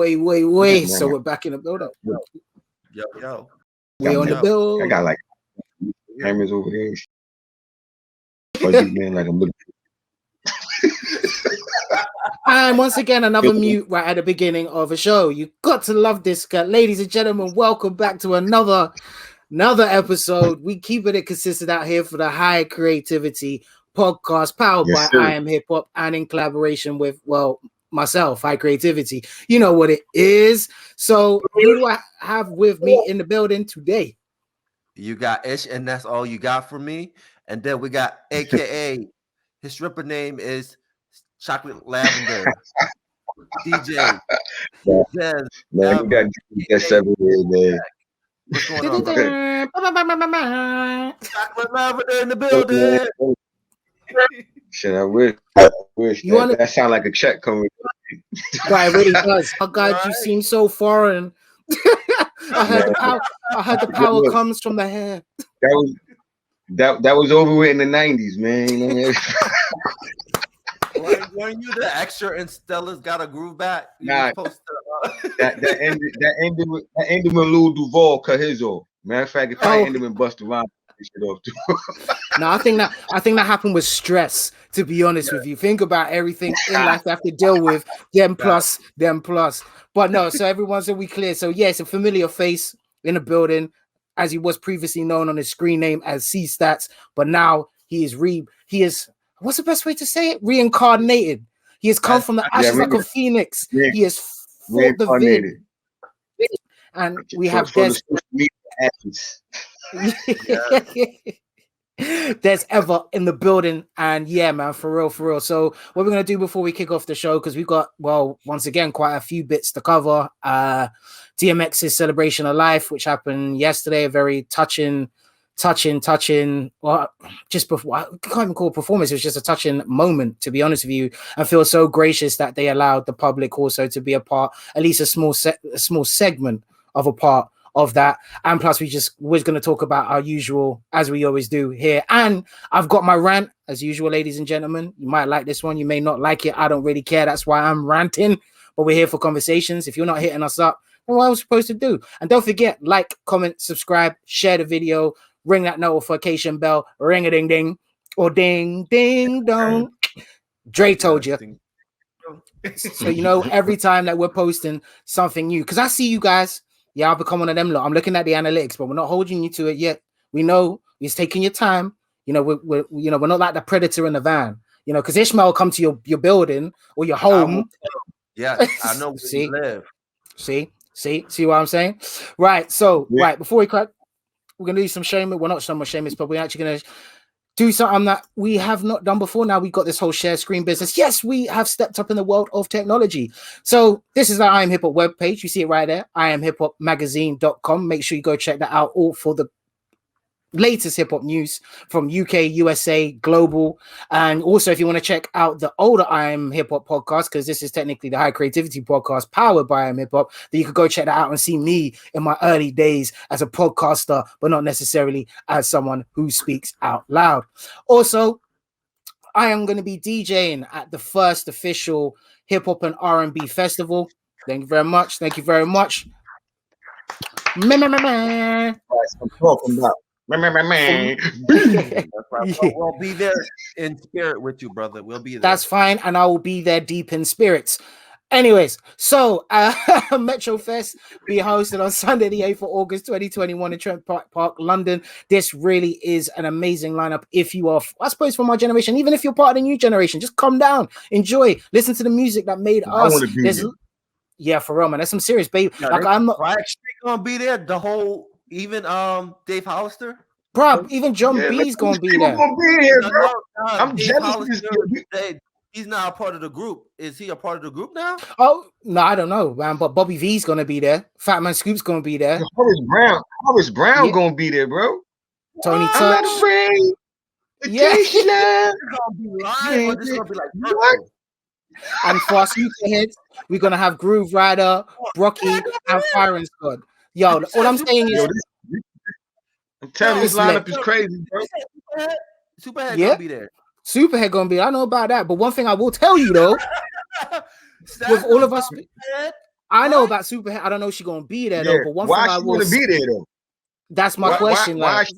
Wait. So we're back in the build-up. Yo. We on the build. I got like cameras over there. Fuzzy man, like a little. And once again, another mute right at the beginning of a show. You got to love this guy. Ladies and gentlemen, welcome back to another episode. We keeping it consistent out here for the High Creativity podcast powered by IAmHipHop and in collaboration with, well, myself, High Creativity. You know what it is. So who do I have with me in the building today? You got Ish, and that's all you got for me. And then we got AKA, his stripper name is Chocolate Lavender. DJ. Man, you got guests everywhere, man. What's going on, Chocolate Lavender in the building. Shit, I wish. That sound like a check coming. Guy, it really does. Oh God, you seem so foreign. I heard the power comes from the hair. That was over with in the 90s, man. Weren't you the extra in Stella's Got a Groove Back? Nah, that ended when Lil Duval cut his off. Matter of fact, if I ended when Busta Rhymes cut his shit off too. No, I think that happened with stress. To be honest with you, think about everything in life they have to deal with. Them plus. But no, so everyone's we clear. So yes, a familiar face in the building, as he was previously known on his screen name as C Stats, but now he is what's the best way to say it? Reincarnated. He has come from the ashes like a phoenix. He has fought the vid. And we have Des. There's Ever in the building, and yeah, man, for real. So what we're gonna do before we kick off the show, because we've got, well, once again, quite a few bits to cover. DMX's Celebration of Life, which happened yesterday, a very touching. Well, just before, I can't even call it performance. It was just a touching moment, to be honest with you. I feel so gracious that they allowed the public also to be a part, at least a small segment of a part of that. And plus, we're going to talk about our usual, as we always do here. And I've got my rant, as usual, ladies and gentlemen. You might like this one, you may not like it. I don't really care. That's why I'm ranting. But we're here for conversations. If you're not hitting us up, then what are we supposed to do? And don't forget, like, comment, subscribe, share the video. Ring that notification bell, ring a ding ding, or ding ding dong. Dre told you. So you know every time that we're posting something new, because I see you guys. Yeah, I'll become one of them. Look, I'm looking at the analytics, but we're not holding you to it yet. We know it's taking your time. You know, we're not like the predator in the van. You know, because Ishmael come to your building or your home. Yeah, I know where you live. See what I'm saying? Right. So right before we cut. We're going to do some shameless. Well, not so much shameless, but we're actually going to do something that we have not done before. Now we've got this whole share screen business. Yes, we have stepped up in the world of technology. So this is the IAmHipHop webpage. You see it right there, IAmHipHopmagazine.com. Make sure you go check that out, all for the latest hip-hop news from UK, USA, global. And also, if you want to check out the older IAmHipHop podcast, because this is technically the High Creativity podcast powered by IAmHipHop, then you could go check that out and see me in my early days as a podcaster, but not necessarily as someone who speaks out loud. Also, I am going to be DJing at the first official hip-hop and R&B festival. Thank you very much. That's what I'm talking about. We'll be there in spirit with you, brother. We'll be there. That's fine, and I will be there deep in spirits. Anyways, so MetroFest be hosted on Sunday, the 8th of August, 2021 in Trent Park, London. This really is an amazing lineup. If you are, I suppose, from my generation, even if you're part of the new generation, just come down, enjoy, listen to the music that made us. Yeah, for real, man. That's some serious baby. Yeah, like I'm not gonna be there. The whole. Even Dave Hollister, bro. Even John B's gonna be there. Bro. I'm jealous. He's not a part of the group. Is he a part of the group now? Oh no, I don't know, man. But Bobby V's gonna be there. Fat Man Scoop's gonna be there. Horace Brown gonna be there, bro. Tony Touch. Yeah. Gonna be live. This gonna be like what? And for our super heads, we're gonna have Groove Rider, Brocky, and Firing Squad. Yo, all I'm saying is, I'm telling you, this lineup is crazy, bro. Superhead gonna be there. Superhead gonna be. I know about that, but one thing I will tell you though, with all of us, I know What? about Superhead. I don't know if she's gonna be there Yeah. though. But one Why thing I she will want to say, be there though? that's my Why? question. Like,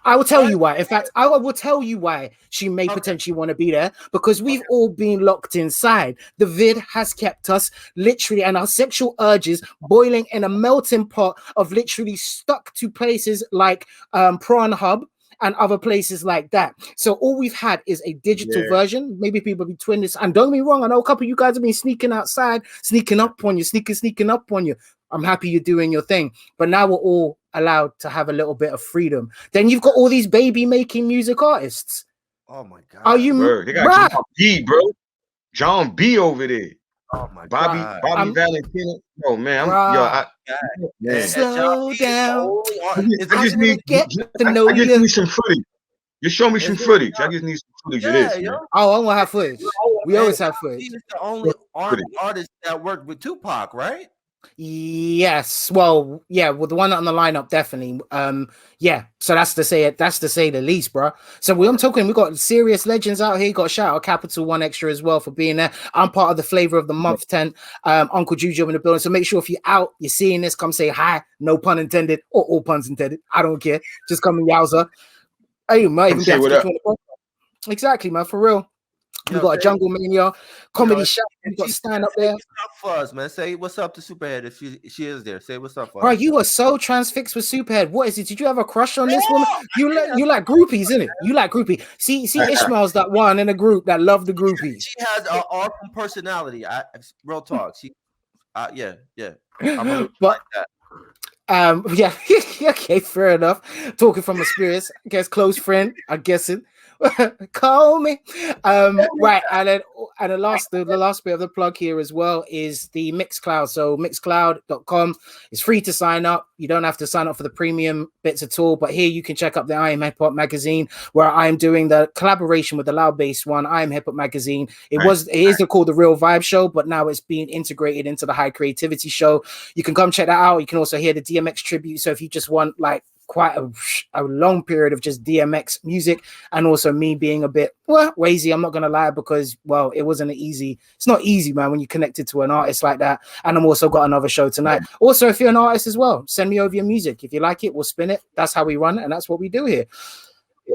I will tell you why. In fact, I will tell you why she may potentially want to be there, because we've all been locked inside. The vid has kept us literally, and our sexual urges boiling in a melting pot of literally stuck to places like Pornhub and other places like that. So all we've had is a digital version. Maybe people be twin this. And don't get me wrong, I know a couple of you guys have been sneaking outside, sneaking up on you, sneaking up on you. I'm happy you're doing your thing. But now we're all allowed to have a little bit of freedom. Then you've got all these baby making music artists. Oh my God. Are you, Word. They got John B, bro. John B over there. Oh my Bobby God. Valentino. Oh man, slow down. I just need some footage. Just show me some footage. I just need some footage of this, man. Oh, I want to have footage. We always have footage. He's the only artist that worked with Tupac, right? Yes. Well, yeah, with the one on the lineup, definitely. Yeah. So that's to say the least, bro. So I'm talking, we got serious legends out here. You got to shout out Capital One Extra as well for being there. I'm part of the Flavor of the Month tent. Uncle JuJu in the building. So make sure if you're out, you're seeing this, come say hi. No pun intended, or all puns intended. I don't care. Just come and yowza. Hey, you might even be able to get you on the podcast. Exactly, man. For real. We got a Jungle Mania comedy show. We got stand up there. What's up for us, man? Say what's up to Superhead if she is there. Say what's up for Bro, us. you are so transfixed with Superhead. What is it? Did you have a crush on this woman? You like groupies, isn't it? You like groupie. See, Ishmael's that one in a group that love the groupies. She has an awesome personality. Real talk. She, yeah. I'm but like that. Yeah, okay, fair enough. Talking from experience, I guess close friend, I'm guessing. Call me. Right, and then the last bit of the plug here as well is the Mixcloud. So mixcloud.com is free to sign up. You don't have to sign up for the premium bits at all, but here you can check out the IAmHipHop magazine, where I'm doing the collaboration with the Loud Bass one, IAmHipHop magazine. It is called the Real Vibe Show, but now it's being integrated into the High Creativity Show. You can come check that out. You can also hear the DMX tribute. So if you just want like quite a long period of just DMX music, and also me being a bit wazy, I'm not gonna lie, because it's not easy, man, when you're connected to an artist like that. And I'm also got another show tonight. Also, if you're an artist as well, send me over your music. If you like it, we'll spin it. That's how we run it, and that's what we do here.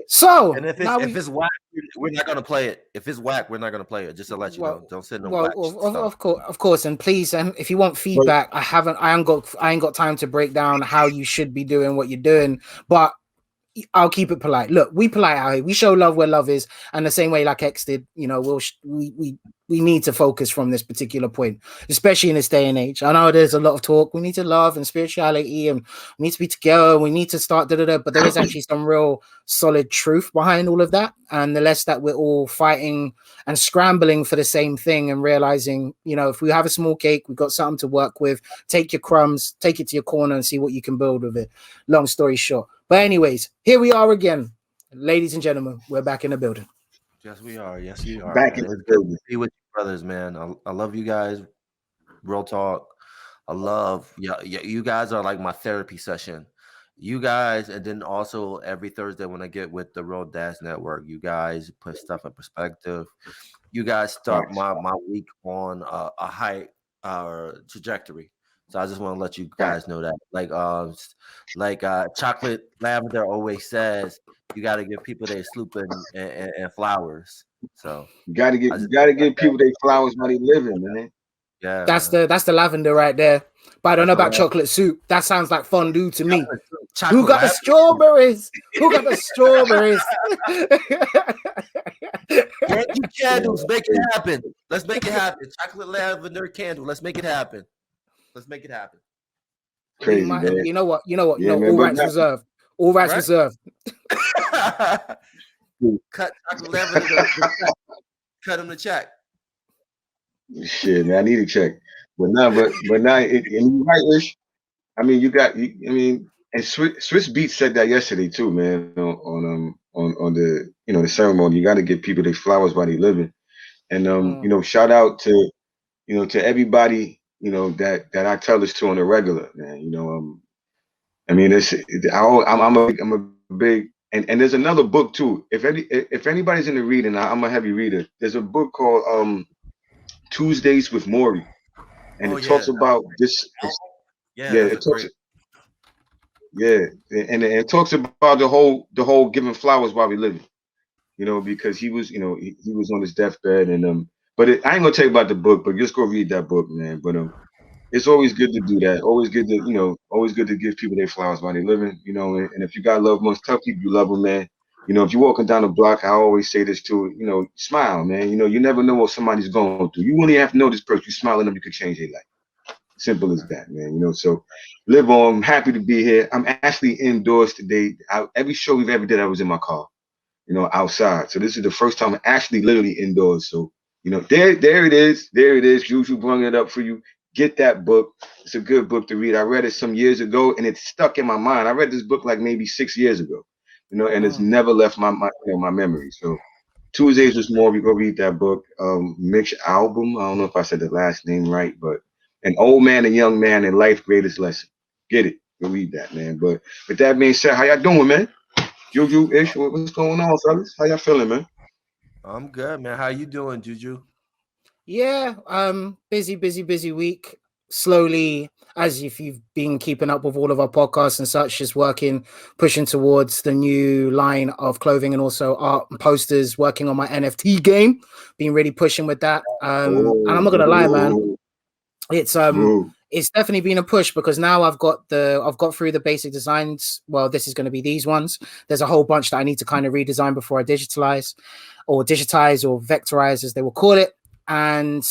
So, and if it's whack, we're not gonna play it. If it's whack, we're not gonna play it. Just to let you know, don't send no whack stuff. Of course, and please, if you want feedback, I ain't got time to break down how you should be doing what you're doing, but I'll keep it polite. Look, we polite out here. We show love where love is, and the same way like X did, you know, we need to focus from this particular point, especially in this day and age. I know there's a lot of talk. We need to love and spirituality, and we need to be together. We need to start but there is actually some real solid truth behind all of that. And the less that we're all fighting and scrambling for the same thing, and realizing, you know, if we have a small cake, we've got something to work with. Take your crumbs, take it to your corner, and see what you can build with it. Long story short. But anyways, here we are again, ladies and gentlemen. We're back in the building. Yes, we are. Back in the building. Be with you, brothers, man. I love you guys. Real talk. I love you guys are like my therapy session. You guys, and then also every Thursday when I get with the Real Dads Network, you guys put stuff in perspective. You guys start my week on a high trajectory. So I just want to let you guys know that, like Chocolate Lavender always says, you got to give people their sloop and flowers. So you got to give people their flowers while they living, man. Yeah, that's the lavender right there. But I don't know about chocolate soup. That sounds like fondue to me. Who got the strawberries? Who got the strawberries? Thank you, candles. Make it happen. Let's make it happen. Chocolate lavender candle. Let's make it happen. Let's make it happen. Crazy, man. You know what? All rights reserved. All rights reserved. Cut chocolate lavender. Cut him the check. Shit, man, I need a check. But now, and you're right, Ish. I mean, and Swizz Beatz said that yesterday too, man. On the the ceremony, you got to give people their flowers while they living. And shout out to to everybody that I tell this to on a regular, man. I mean, I'm a big and there's another book too. If anybody's into reading, I'm a heavy reader. There's a book called Tuesdays with Maury. and it talks about this. Yeah, Yeah, that's it a talks. great. Yeah, and it talks about the whole giving flowers while we living. You know, because he was, he was on his deathbed, and but I ain't gonna tell you about the book, but just go read that book, man. But it's always good to do that. Always good to, always good to give people their flowers while they're living, and if you got loved ones, tell people you love them, man. If you're walking down the block, I always say this too, smile, man. You never know what somebody's going through. You only have to know this person. You smile at them, you can change their life. Simple as that, man. So live on. I'm happy to be here. I'm actually indoors today. Every show we've ever did, I was in my car, outside. So this is the first time I'm actually literally indoors. So, there it is. There it is. JuJu brought it up for you. Get that book. It's a good book to read. I read it some years ago and it's stuck in my mind. I read this book like maybe 6 years ago, and it's never left my memory. So Tuesdays this morning, we go read that book. Mitch album. I don't know if I said the last name right, but An Old Man and Young Man in Life's Greatest Lesson. Get it. Go read that, man. But with that being said, how y'all doing, man? JuJu ish, what's going on, fellas? How y'all feeling, man? I'm good, man. How you doing, JuJu? Yeah, busy week. Slowly, as if you've been keeping up with all of our podcasts and such, just pushing towards the new line of clothing and also art and posters, working on my NFT game, been really pushing with that. And I'm not gonna lie, man, it's definitely been a push because now I've got through the basic designs. Well, this is going to be these ones. There's a whole bunch that I need to kind of redesign before I digitize or vectorize, as they will call it. And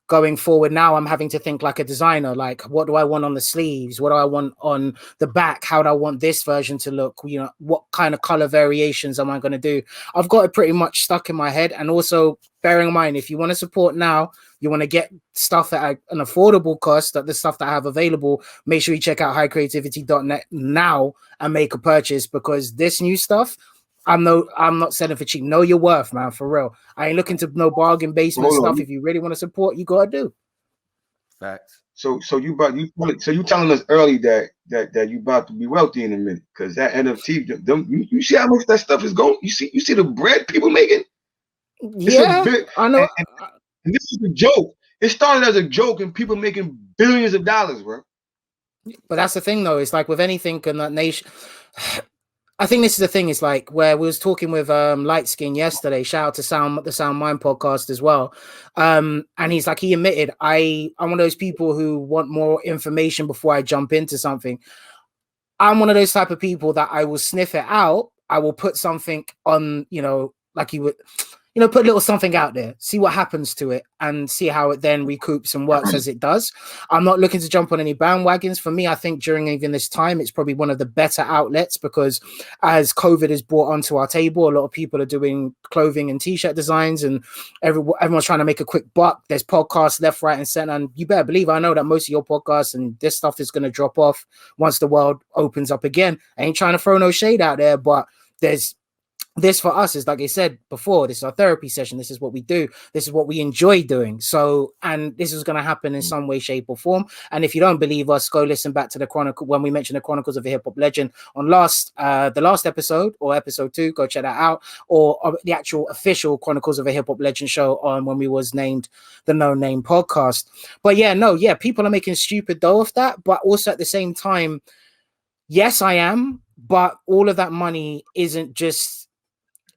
going forward now, I'm having to think like a designer. Like, what do I want on the sleeves? What do I want on the back? How do I want this version to look? What kind of color variations am I going to do? I've got it pretty much stuck in my head. And also, bearing in mind, if you want to support now, you want to get stuff at an affordable cost, that the stuff that I have available, make sure you check out highcreativity.net now and make a purchase, because this new stuff, I'm not selling for cheap. Know your worth, man, for real. I ain't looking to no bargain basement stuff. If you really want to support, you gotta do. Facts. So you telling us early that you about to be wealthy in a minute, because that NFT, you see how much that stuff is going. You see the bread people making. Yeah, I know. And this is a joke. It started as a joke, and people making billions of dollars, bro. But that's the thing, though. It's like with anything in that nation. I think this is the thing. It's like where we was talking with Light Skin yesterday. Shout out to the Sound Mind podcast as well. And he's like, he admitted, I'm one of those people who want more information before I jump into something. I'm one of those type of people that I will sniff it out. I will put something on, like you would, put a little something out there, see what happens to it, and see how it then recoups and works as it does. I'm not looking to jump on any bandwagons. For me, I think during even this time, it's probably one of the better outlets, because as COVID is brought onto our table, a lot of people are doing clothing and t-shirt designs, and everyone's trying to make a quick buck. There's podcasts left, right, and center, and you better believe I know that most of your podcasts and this stuff is going to drop off once the world opens up again. I ain't trying to throw no shade out there, but this for us is, like I said before, this is our therapy session. This is what we do. This is what we enjoy doing. So, and this is going to happen in some way, shape, or form. And if you don't believe us, go listen back to the Chronicle when we mentioned the Chronicles of a Hip Hop Legend on the last episode, or episode 2. Go check that out, or the actual official Chronicles of a Hip Hop Legend show on when we was named the No Name podcast. But people are making stupid dough of that. But also at the same time, yes, I am. But all of that money isn't just.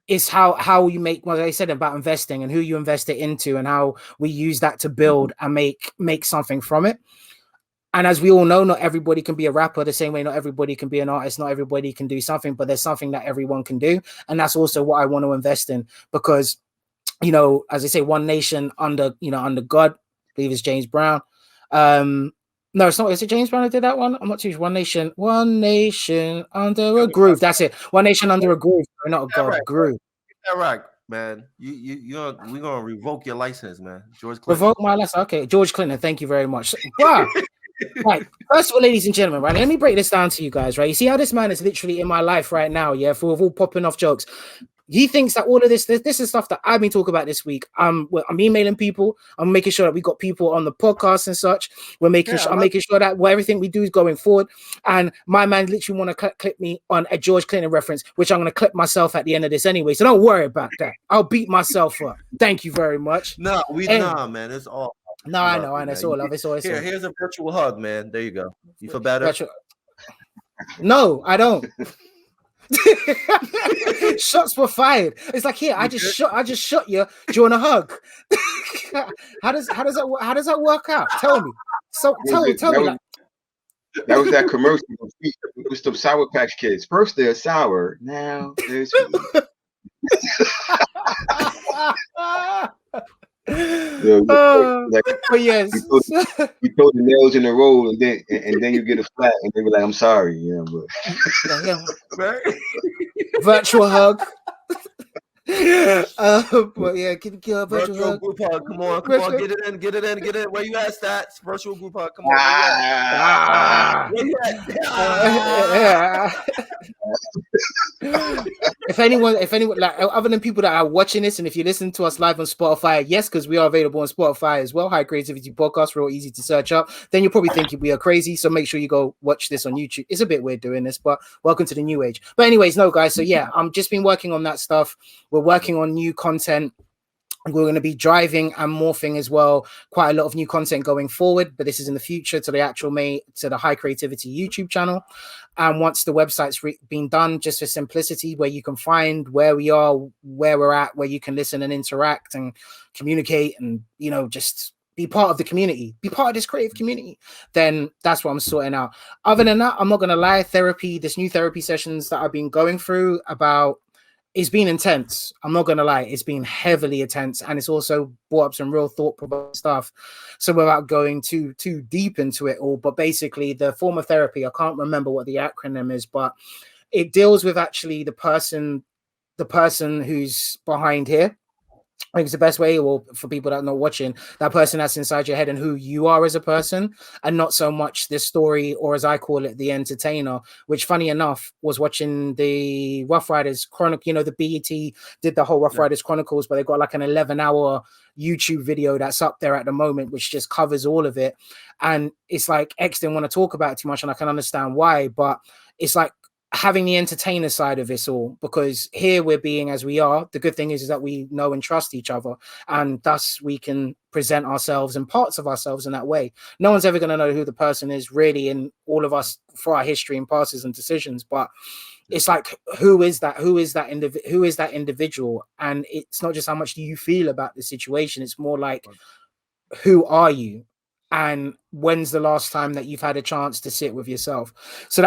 It's how you make what I said about investing and who you invest it into, and how we use that to build and make something from it. And as we all know, not everybody can be a rapper the same way. Not everybody can be an artist. Not everybody can do something, but there's something that everyone can do. And that's also what I want to invest in, because, as I say, one nation under God, I believe it's James Brown. No, it's not. Is it James Brown who did that one? I'm not too sure. One nation under a groove. That's it. One nation under a groove. Not a God, right, groove. All right, man. We're gonna revoke your license, man. George Clinton. Revoke my license. Okay, George Clinton. Thank you very much. Wow. Right. First of all, ladies and gentlemen, right, let me break this down to you guys, right? You see how this man is literally in my life right now, yeah, full of all popping off jokes. He thinks that all of this is stuff that I've been talking about this week. I'm emailing people. I'm making sure that we got people on the podcast and such. I'm making sure that everything we do is going forward. And my man literally want to clip me on a George Clinton reference, which I'm going to clip myself at the end of this anyway. So don't worry about that. I'll beat myself up. Thank you very much. Nah, man. It's all No, I know. It's all love. It's all. Here's a virtual hug, man. There you go. You feel better? No, I don't. Shots were fired. It's like, here, I just shot you. Do you want a hug? how does that work out? Tell me. So tell me. That was that commercial with some Sour Patch Kids. First they're sour, now they're sweet. But yes, you throw the nails in the roll, and then you get a flat, and they be like, "I'm sorry," but virtual hug. But yeah, can you virtual group hug? Come on, get it in. Where you at, Stats? Virtual group hug. Come on. Where you at? If anyone, like other than people that are watching this, and if you listen to us live on Spotify, yes, because we are available on Spotify as well. High Creativity Podcast, real easy to search up. Then you'll probably think we are crazy, so make sure you go watch this on YouTube. It's a bit weird doing this, but welcome to the new age. But anyways, no guys. So yeah, I'm just been working on that stuff. We're working on new content. We're going to be driving and morphing as well. Quite a lot of new content going forward, but this is in the future to the actual to the High Creativity YouTube channel. And once the website's been done, just for simplicity, where you can find where we are, where we're at, where you can listen and interact and communicate and, just be part of the community, be part of this creative community, then that's what I'm sorting out. Other than that, I'm not going to lie, this new therapy sessions that I've been going through it's been intense. I'm not going to lie. It's been heavily intense. And it's also brought up some real thought-provoking stuff. So without going too deep into it all, but basically the form of therapy, I can't remember what the acronym is, but it deals with actually the person who's behind here. I think it's the best way, or for people that are not watching, that person that's inside your head and who you are as a person, and not so much this story, or as I call it, the entertainer, which funny enough was watching the Rough Riders Chronicle, the BET did the whole Rough Riders Chronicles, but they got like an 11-hour YouTube video that's up there at the moment, which just covers all of it. And it's like, X didn't want to talk about it too much, and I can understand why, but it's like, having the entertainer side of this all, because here we're being as we are. The good thing is that we know and trust each other, and thus we can present ourselves and parts of ourselves in that way. No one's ever going to know who the person is really in all of us for our history and passes and decisions, but it's like, who is that individual? And it's not just how much do you feel about the situation, it's more like, who are you? And when's the last time that you've had a chance to sit with yourself? So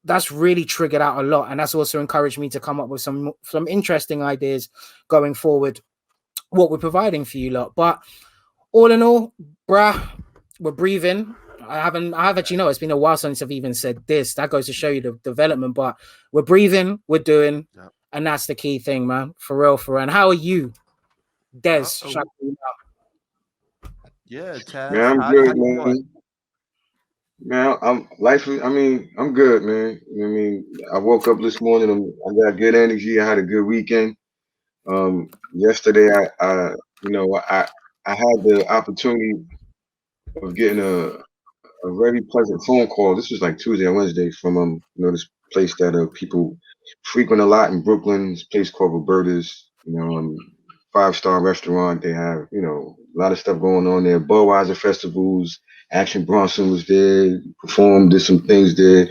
that's really triggered out a lot, and that's also encouraged me to come up with some interesting ideas going forward, what we're providing for you lot. But all in all, bruh, we're breathing. I have actually it's been a while since I've even said this. That goes to show you the development, but we're breathing, we're doing, and that's the key thing, man. For real. And how are you, Des? Yeah, Taz. Man, I'm good, man. Man, I'm good, man. I mean, I woke up this morning. I got good energy. I had a good weekend. Yesterday, I had the opportunity of getting a very pleasant phone call. This was like Tuesday or Wednesday from this place that people frequent a lot in Brooklyn. This place called Roberta's. 5-star restaurant. They have a lot of stuff going on there. Budweiser festivals. Action Bronson was there, performed, did some things there.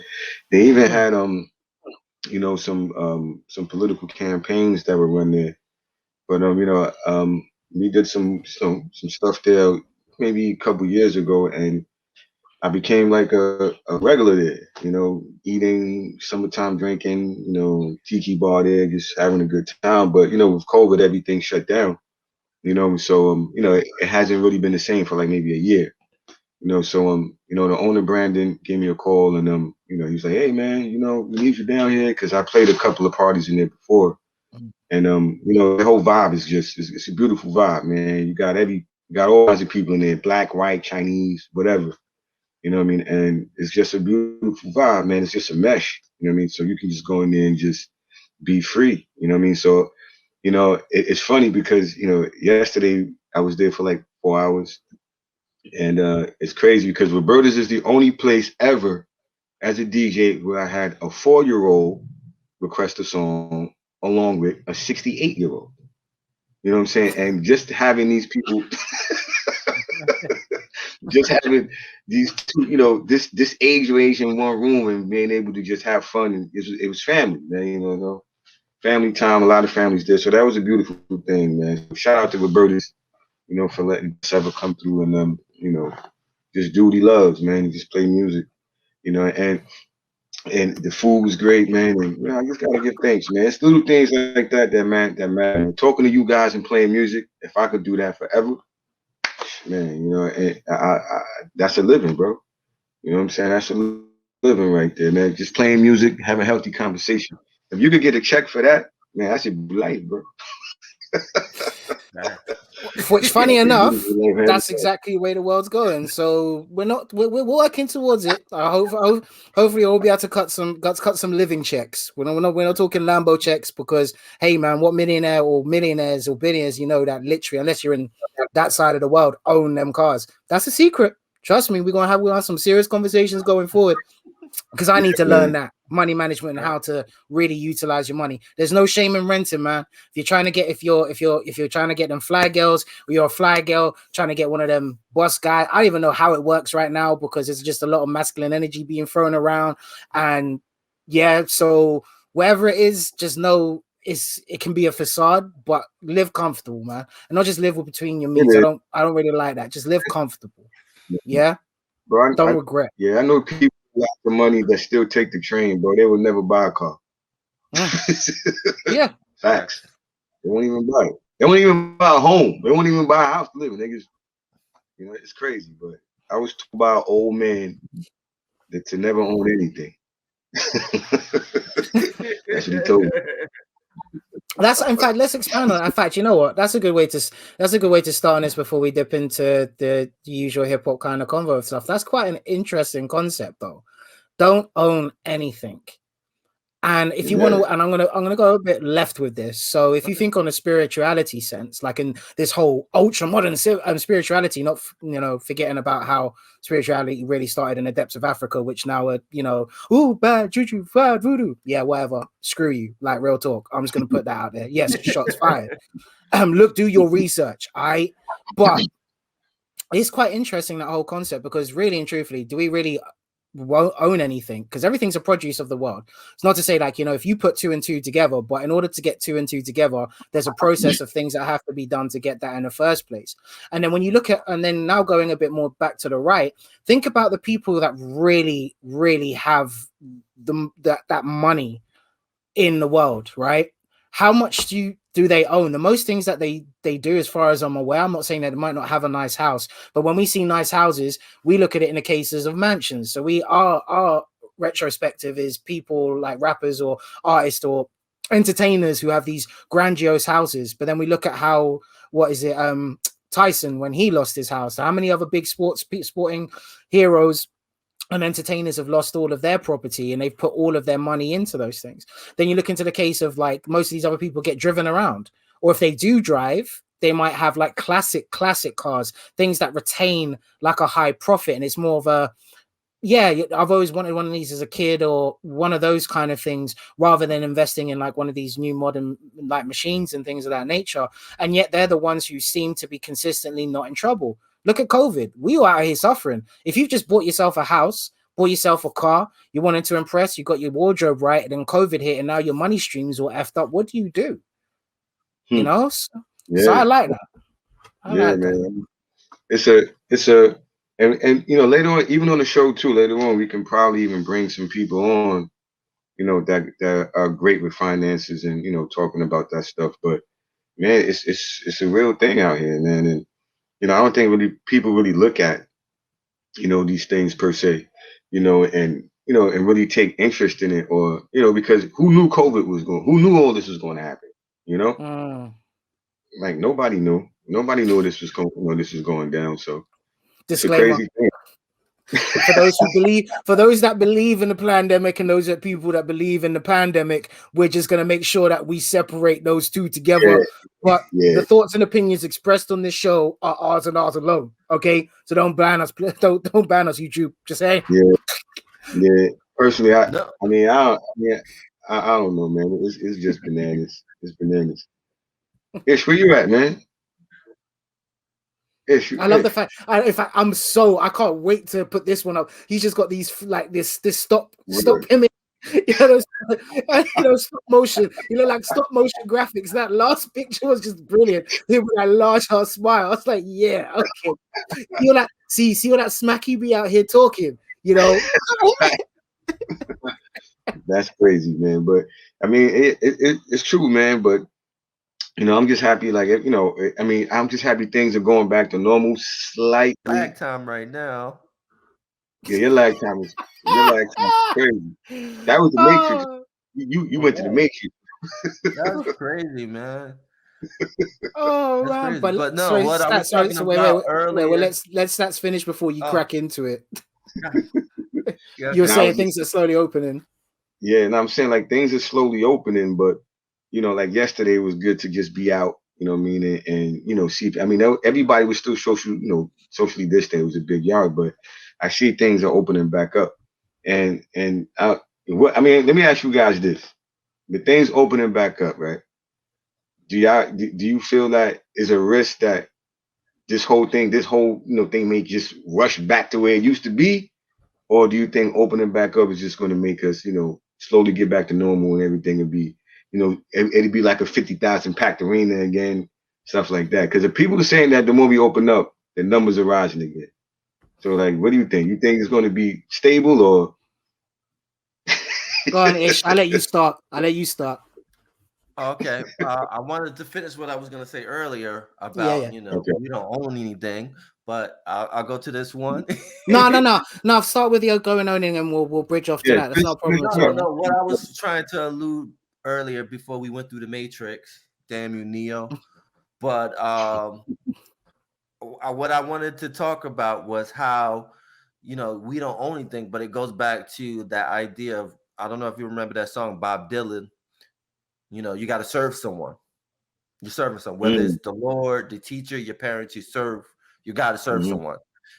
They even had some political campaigns that were run there. But we did some stuff there maybe a couple years ago, and I became like a regular there. Eating, summertime drinking, tiki bar there, just having a good time. But with COVID, everything shut down. So it hasn't really been the same for like maybe a year. So the owner Brandon gave me a call, and he was like, "Hey man, we need you down here," because I played a couple of parties in there before, and the whole vibe is it's a beautiful vibe, man. You got all kinds of people in there, black, white, Chinese, whatever. You know what I mean? And it's just a beautiful vibe, man. It's just a mesh. You know what I mean? So you can just go in there and just be free. You know what I mean? So it's funny because yesterday I was there for like 4 hours. And it's crazy because Roberta's is the only place ever as a DJ where I had a 4-year-old request a song along with a 68-year-old. You know what I'm saying? And just having these people Just having these two, this age range in one room and being able to just have fun, and it was family, man. Family time. A lot of families did, so that was a beautiful thing, man. Shout out to Robertus, for letting Sever come through and just do what he loves, man, and just play music, and the food was great, man. And I just gotta give thanks, man. It's little things like that that matter. Talking to you guys and playing music, if I could do that forever, man, and that's a living, bro. You know what I'm saying? That's a living right there, man. Just playing music, having healthy conversation. If you could get a check for that, man, that's your life, bro. Which, funny enough, that's exactly the way the world's going. So we're working towards it. I hope hopefully we'll be able to cut some living checks. We're not talking Lambo checks, because hey man, what millionaire or millionaires or billionaires that literally, unless you're in that side of the world, own them cars? That's a secret. Trust me, we're gonna have some serious conversations going forward, because I need to learn that money management and how to really utilize your money. There's no shame in renting, man. If you're trying to get if you're trying to get them fly girls, or you're a fly girl trying to get one of them boss guys, I don't even know how it works right now, because it's just a lot of masculine energy being thrown around. And yeah, so wherever it is, just know it can be a facade, but live comfortable, man, and not just live between your means. I don't really like that. Just live comfortable. Yeah, bro. Don't regret. Yeah, I know people got the money that still take the train, bro. They will never buy a car. Yeah, facts. They won't even buy it. They won't even buy a home. They won't even buy a house to live in. Niggas, it's crazy. But I was told by an old man that to never own anything. That's what he told me. That's, in fact, let's expand on that. In fact, you know what? That's a good way to start on this before we dip into the usual hip hop kind of convo stuff. That's quite an interesting concept, though. Don't own anything. And if you want to, and I'm gonna go a bit left with this. So if you think on a spirituality sense, like in this whole ultra modern spirituality, not forgetting about how spirituality really started in the depths of Africa, which now are bad juju, bad voodoo, yeah, whatever. Screw you, like real talk. I'm just gonna put that out there. Yes, shots fired. Do your research, but it's quite interesting, that whole concept, because really and truthfully, do we really won't own anything? Because everything's a produce of the world. It's not to say like if you put 2 and 2 together, but in order to get 2 and 2 together, there's a process of things that have to be done to get that in the first place. And then when you look at, and then now going a bit more back to the right, think about the people that really have that money in the world, right? How much do they own? The most things that they do, as far as I'm aware, I'm not saying that they might not have a nice house, but when we see nice houses, we look at it in the cases of mansions. So our retrospective is people like rappers or artists or entertainers who have these grandiose houses. But then we look at how, Tyson, when he lost his house, how many other big sporting heroes and entertainers have lost all of their property, and they've put all of their money into those things. Then you look into the case of like most of these other people get driven around, or if they do drive, they might have like classic cars, things that retain like a high profit. And it's more of a, I've always wanted one of these as a kid, or one of those kind of things, rather than investing in like one of these new modern like machines and things of that nature. And yet they're the ones who seem to be consistently not in trouble. Look at COVID. We were out here suffering. If you've just bought yourself a house, bought yourself a car, you wanted to impress, you got your wardrobe right, and then COVID hit, and now your money streams all effed up. What do you do? So I like that. Man. It's a and later on, even on the show too, later on we can probably even bring some people on, that are great with finances and talking about that stuff. But man, it's a real thing out here, man. And I don't think people really look at these things per se, and really take interest in it, or because who knew who knew all this was going to happen? Like nobody knew this was going down. So disclaimer. It's a crazy thing. For those that believe in the pandemic, and those people that believe in the pandemic, we're just going to make sure that we separate those two together. But the thoughts and opinions expressed on this show are ours and ours alone. Okay, so don't ban us. Don't ban us, YouTube. Just saying. Yeah. Personally, I don't know, man. It's just bananas. It's bananas. Ish, where you at, man? I love the fact. In fact, I can't wait to put this one up. He's just got these like this stop image. Stop motion. Like stop motion graphics. That last picture was just brilliant. Him with that large heart smile. I was like, yeah, okay. You're like, see all that smacky be out here talking. That's crazy, man. But I mean, it's true, man. But I'm just happy. Like, I mean, I'm just happy things are going back to normal slightly. Lag time right now. Yeah, your lag time is crazy. That was the Matrix. You went to the Matrix. That's crazy, man. Oh That's man, crazy. But no, sorry, what I was talking about earlier. Well, let's finish before you crack into it. Yeah. You're saying things are slowly opening. Yeah, and I'm saying like things are slowly opening, but like yesterday was good to just be out. You know what I mean? And see. I mean, everybody was still socially distant. It was a big yard, but I see things are opening back up. And let me ask you guys this: the things opening back up, right? Do you feel that is a risk that this whole thing may just rush back to where it used to be, or do you think opening back up is just going to make us, slowly get back to normal and everything will be, it'd be like a 50,000 packed arena again, stuff like that? Because if people are saying that the more we open up, the numbers are rising again. So, like, what do you think? You think it's going to be stable or? Go on, Ish. I'll let you start. Okay. I wanted to finish what I was going to say earlier about, we don't own anything, but I'll go to this one. No. Start with the going owning and we'll bridge off to that. That's not a problem at all. No, what I was trying to allude earlier before we went through the Matrix, damn you, Neo. But what I wanted to talk about was how, we don't own anything, but it goes back to that idea of, I don't know if you remember that song, Bob Dylan. You got to serve someone. You're serving someone, whether it's the Lord, the teacher, your parents, you got to serve someone.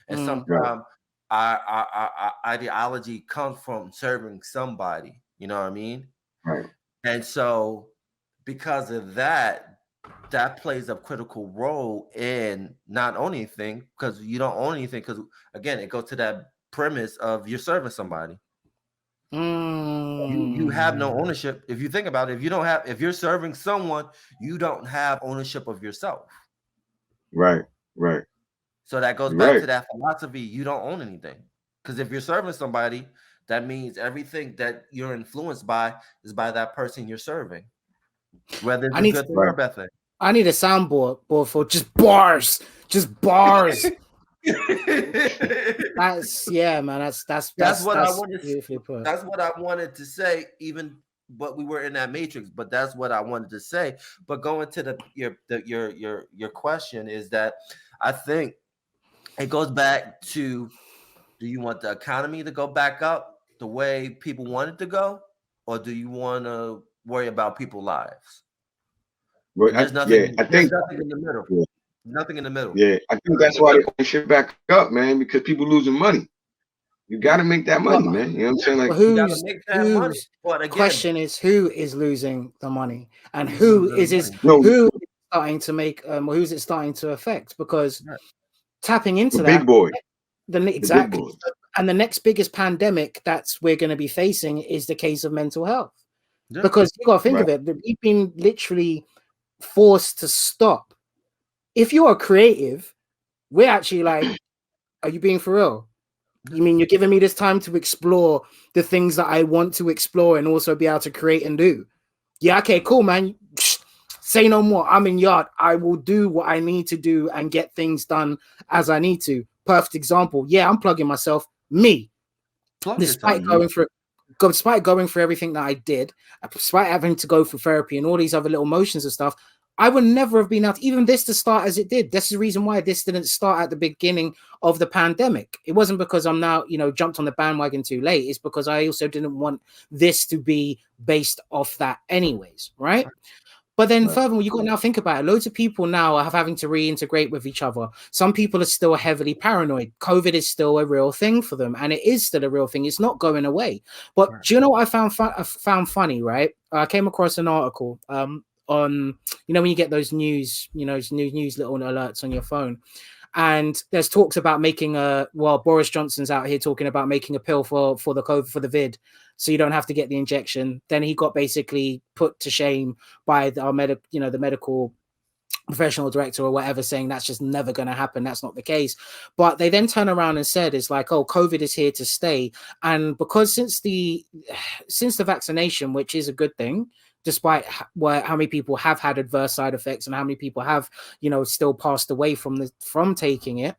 And sometimes our ideology comes from serving somebody. You know what I mean? Right. And so because of that plays a critical role in not owning anything, because you don't own anything. Because again, it goes to that premise of you're serving somebody. You have no ownership. If you think about it, if you're serving someone, you don't have ownership of yourself. Right. So that goes back to that philosophy. You don't own anything, because if you're serving somebody, that means everything that you're influenced by is by that person you're serving. Whether it's a good thing or a bad thing. I need a soundboard for just bars. That's man. That's what I wanted. That's what I wanted to say. Even but we were in that Matrix, but that's what I wanted to say. But going to your question is that I think it goes back to: do you want the economy to go back up the way people want it to go, or do you want to worry about people's lives? Well, there's nothing. There's nothing in the middle. Yeah. Nothing in the middle. Yeah, I think that's why they open shit back up, man, because people losing money. You got to make that money, man. You know what I'm saying? Like, you got to make that money. But again, question is, who is losing the money, and who is starting to make? Who's it starting to affect? Because tapping into big boy, exactly. And the next biggest pandemic that's we're going to be facing is the case of mental health, because you got to think of it. We've been literally forced to stop. If you are creative, we're actually like, are you being for real? You mean you're giving me this time to explore the things that I want to explore and also be able to create and do? Yeah, okay, cool, man. Say no more. I'm in yard. I will do what I need to do and get things done as I need to. Perfect example. Yeah, I'm plugging myself. Despite going through everything that I did, despite having to go through therapy and all these other little motions and stuff, I would never have been able to, even this to start as it did. This is the reason why this didn't start at the beginning of the pandemic. It wasn't because I'm now, jumped on the bandwagon too late. It's because I also didn't want this to be based off that anyways, right? But then furthermore, you got to now think about it. Loads of people now are having to reintegrate with each other. Some people are still heavily paranoid. COVID is still a real thing for them, and it is still a real thing. It's not going away. But do you know what I found funny, right? I came across an article on, when you get those news, news little alerts on your phone. And there's talks about making Boris Johnson's out here talking about making a pill for the COVID, for the vid, so you don't have to get the injection. Then he got basically put to shame by the medical professional director or whatever, saying that's just never going to happen. That's not the case. But they then turn around and said, it's like, oh, COVID is here to stay. And because since the vaccination, which is a good thing, despite how many people have had adverse side effects and how many people have, still passed away from taking it,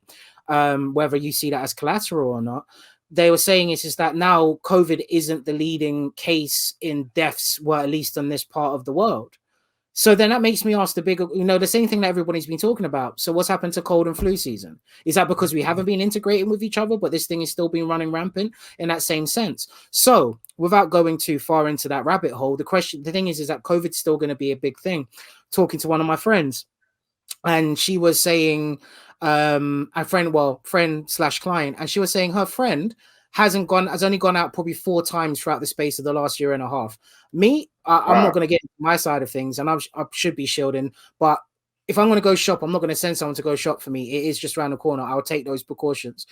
whether you see that as collateral or not, they were saying is that now COVID isn't the leading case in deaths, well, at least in this part of the world. So then that makes me ask the bigger, the same thing that everybody's been talking about. So what's happened to cold and flu season? Is that because we haven't been integrating with each other, but this thing is still been running rampant in that same sense? So without going too far into that rabbit hole, the thing is that COVID's still going to be a big thing. Talking to one of my friends, and she was saying, a friend/client, and she was saying her friend has only gone out probably 4 times throughout the space of the last year and a half. Me, I'm not going to get into my side of things, and I should be shielding, but if I'm going to go shop, I'm not going to send someone to go shop for me. It is just around the corner. I'll take those precautions.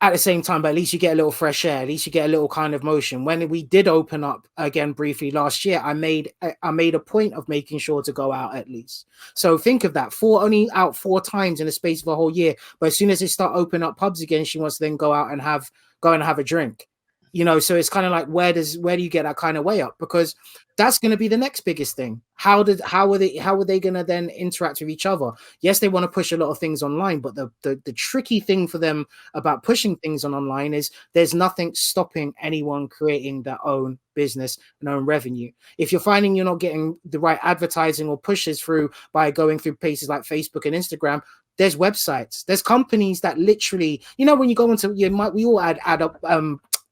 At the same time, but at least you get a little fresh air. At least you get a little kind of motion. When we did open up again briefly last year, I made a point of making sure to go out at least. So think of that. Only out 4 times in the space of a whole year. But as soon as they start opening up pubs again, she wants to then go out and have a drink. So it's kind of like, where do you get that kind of way up? Because that's going to be the next biggest thing. How are they going to then interact with each other? Yes, they want to push a lot of things online, but the tricky thing for them about pushing things online is there's nothing stopping anyone creating their own business and own revenue. If you're finding you're not getting the right advertising or pushes through by going through places like Facebook and Instagram, there's websites, there's companies that literally, when you go into, we all add up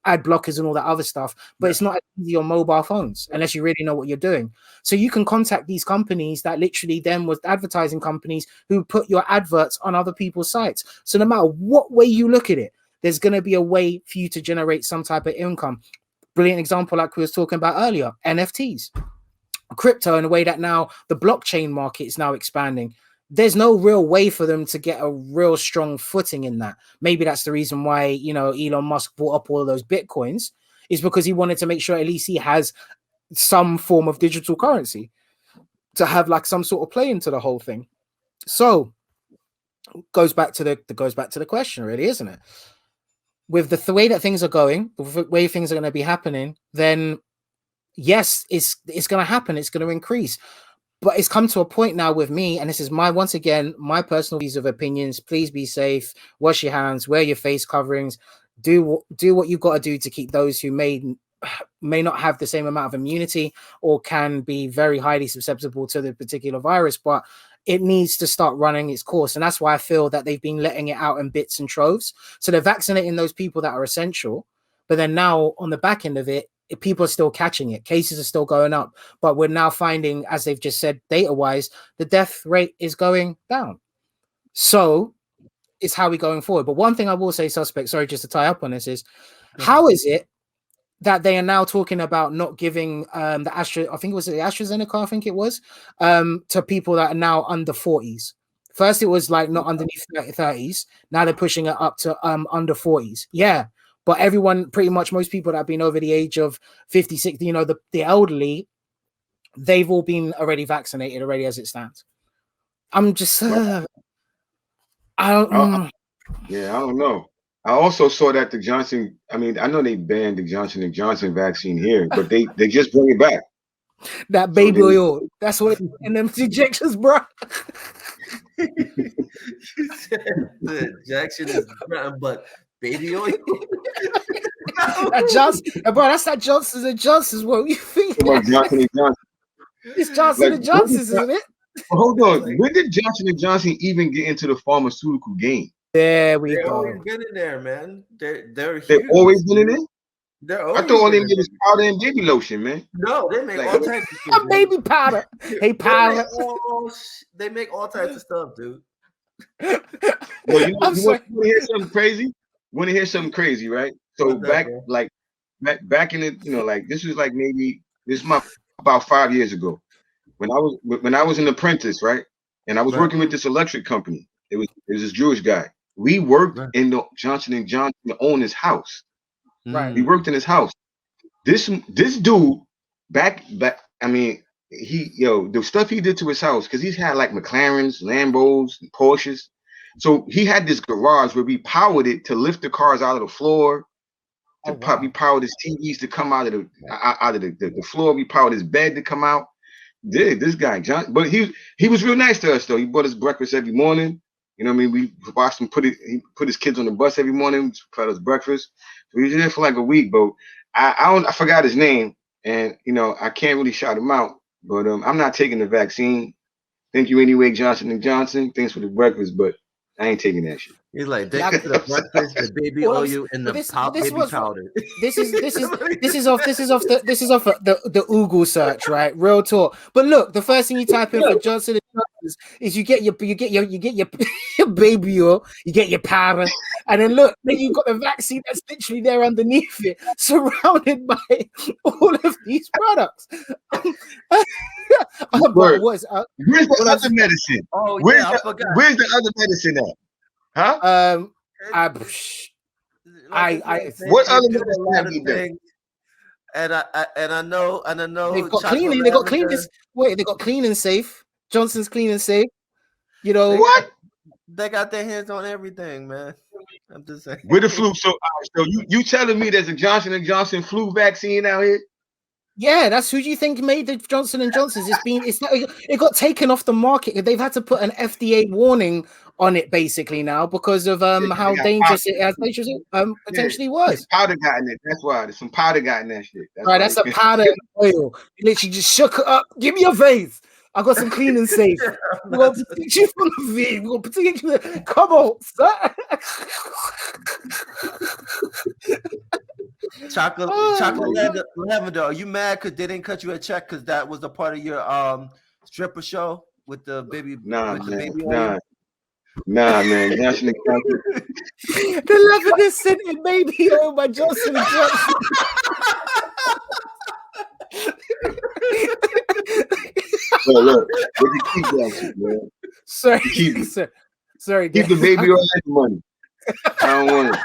ad blockers and all that other stuff, but it's not easy on mobile phones unless you really know what you're doing. So you can contact these companies that literally then was advertising companies who put your adverts on other people's sites. So no matter what way you look at it, there's going to be a way for you to generate some type of income. Brilliant example, like we was talking about earlier, NFTs, crypto, in a way that now the blockchain market is now expanding. There's no real way for them to get a real strong footing in that. Maybe that's the reason why, Elon Musk bought up all of those Bitcoins, is because he wanted to make sure at least he has some form of digital currency to have like some sort of play into the whole thing. So goes back to the question, really, isn't it? With the way that things are going, the way things are going to be happening, then yes, it's going to happen. It's going to increase. But it's come to a point now with me, and this is my personal views of opinions. Please be safe, wash your hands, wear your face coverings, do what you've got to do to keep those who may not have the same amount of immunity or can be very highly susceptible to the particular virus, but it needs to start running its course. And that's why I feel that they've been letting it out in bits and troves. So they're vaccinating those people that are essential, but then now on the back end of it, people are still catching it. Cases are still going up, but we're now finding, as they've just said, data-wise, the death rate is going down. So it's how we're going forward. But one thing I will say, suspect, sorry, just to tie up on this, is how is it that they are now talking about not giving the AstraZeneca, to people that are now under 40s? First, it was like not underneath 30s. Now they're pushing it up to under 40s. Yeah. But everyone, pretty much most people that have been over the age of 50, 60, the elderly, they've all been already vaccinated already as it stands. I'm just, I don't know. I also saw that the Jhonson, I know they banned the Johnson & Johnson vaccine here, but they just bring it back. That baby oil, that's what in them injections, bro. You said the injection is nothing but baby oil. That Johnson, bro, that's that Johnson & Johnson's. What you think? Johnson & Johnson. It's Johnson & Johnson's, isn't it? Hold on. When did Johnson & Johnson even get into the pharmaceutical game? There we They're go. always been in there, man. They're always been in it. I thought all they made was powder and baby lotion, man. No, they make all types of stuff. Baby powder. Hey, powder. They make all types of stuff, dude. Well, you want to hear something crazy? Want to hear something crazy, right? So back in the, this was like maybe about 5 years ago when I was an apprentice, right? And I was working with this electric company, It was this Jewish guy. We worked in the Jhonson & Jhonson, the owner's house. Right. We worked in his house. This dude back. I mean, the stuff he did to his house, because he's had like McLarens, Lambos, and Porsches. So he had this garage where we powered it to lift the cars out of the floor. We powered his TVs to come out of the floor. We powered his bed to come out. This guy John, but he was real nice to us though. He bought us breakfast every morning. You know what I mean? We watched him he put his kids on the bus every morning, put us breakfast. So he was there for like a week, but I forgot his name, and I can't really shout him out. But I'm not taking the vaccine. Thank you anyway, Jhonson & Jhonson. Thanks for the breakfast, but I ain't taking that shit. He's like, thank you for the breakfast, the baby oil, and the baby powder. This is off the Google search, right? Real talk. But look, the first thing you type in for Jhonson & Jhonson is you get your baby oil, you get your powder, and then look, then you've got the vaccine that's literally there underneath it, surrounded by all of these products. Where's the other medicine? Oh, where's I forgot. Where's the other medicine at? Huh? What other medicine have you done? And I know they've got cleaning. They got clean. They got clean and safe. Johnson's clean and safe. What? They got their hands on everything, man. I'm just saying. With the flu, so you telling me there's a Jhonson & Jhonson flu vaccine out here? Yeah, that's who you think made the Jhonson & Johnson's. It got taken off the market. They've had to put an FDA warning on it basically now because of how dangerous it potentially was. Powder got in it. That's why there's some powder got in that shit. That's a powder oil. You literally just shook it up. Give me your face. I got some clean and safe. We're going to protect you from the V. We're going to protect you. Come on, sir. Chocolate lavender. Are you mad because they didn't cut you a check because that was a part of your stripper show with the baby? Nah, with the man. baby Nah, man. Jhonson & Jhonson. The lavender scented baby oil by Jhonson & Jhonson. Look, keep that shit, man. Sorry, sorry. Keep the baby oil and the money. I don't want it.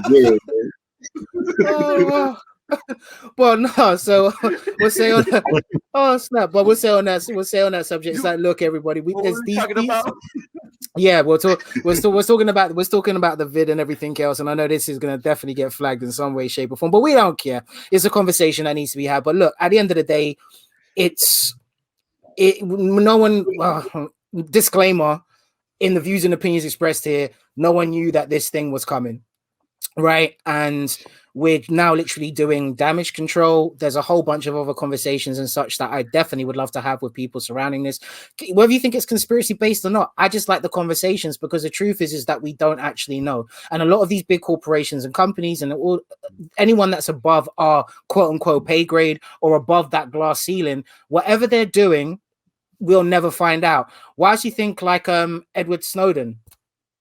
Good. Well, no. So we'll say on that. Oh snap! But we'll say on that. We'll say on that subject. It's like, look, everybody. There's these. Yeah, we're talking about the vid and everything else, and I know this is gonna definitely get flagged in some way, shape, or form. But we don't care. It's a conversation that needs to be had. But look, at the end of the day, no one. Disclaimer: in the views and opinions expressed here, no one knew that this thing was coming, right? And we're now literally doing damage control. There's a whole bunch of other conversations and such that I definitely would love to have with people surrounding this. Whether you think it's conspiracy based or not, I just like the conversations because the truth is that we don't actually know. And a lot of these big corporations and companies and anyone that's above our quote unquote pay grade or above that glass ceiling, whatever they're doing, we'll never find out. Why do you think like Edward Snowden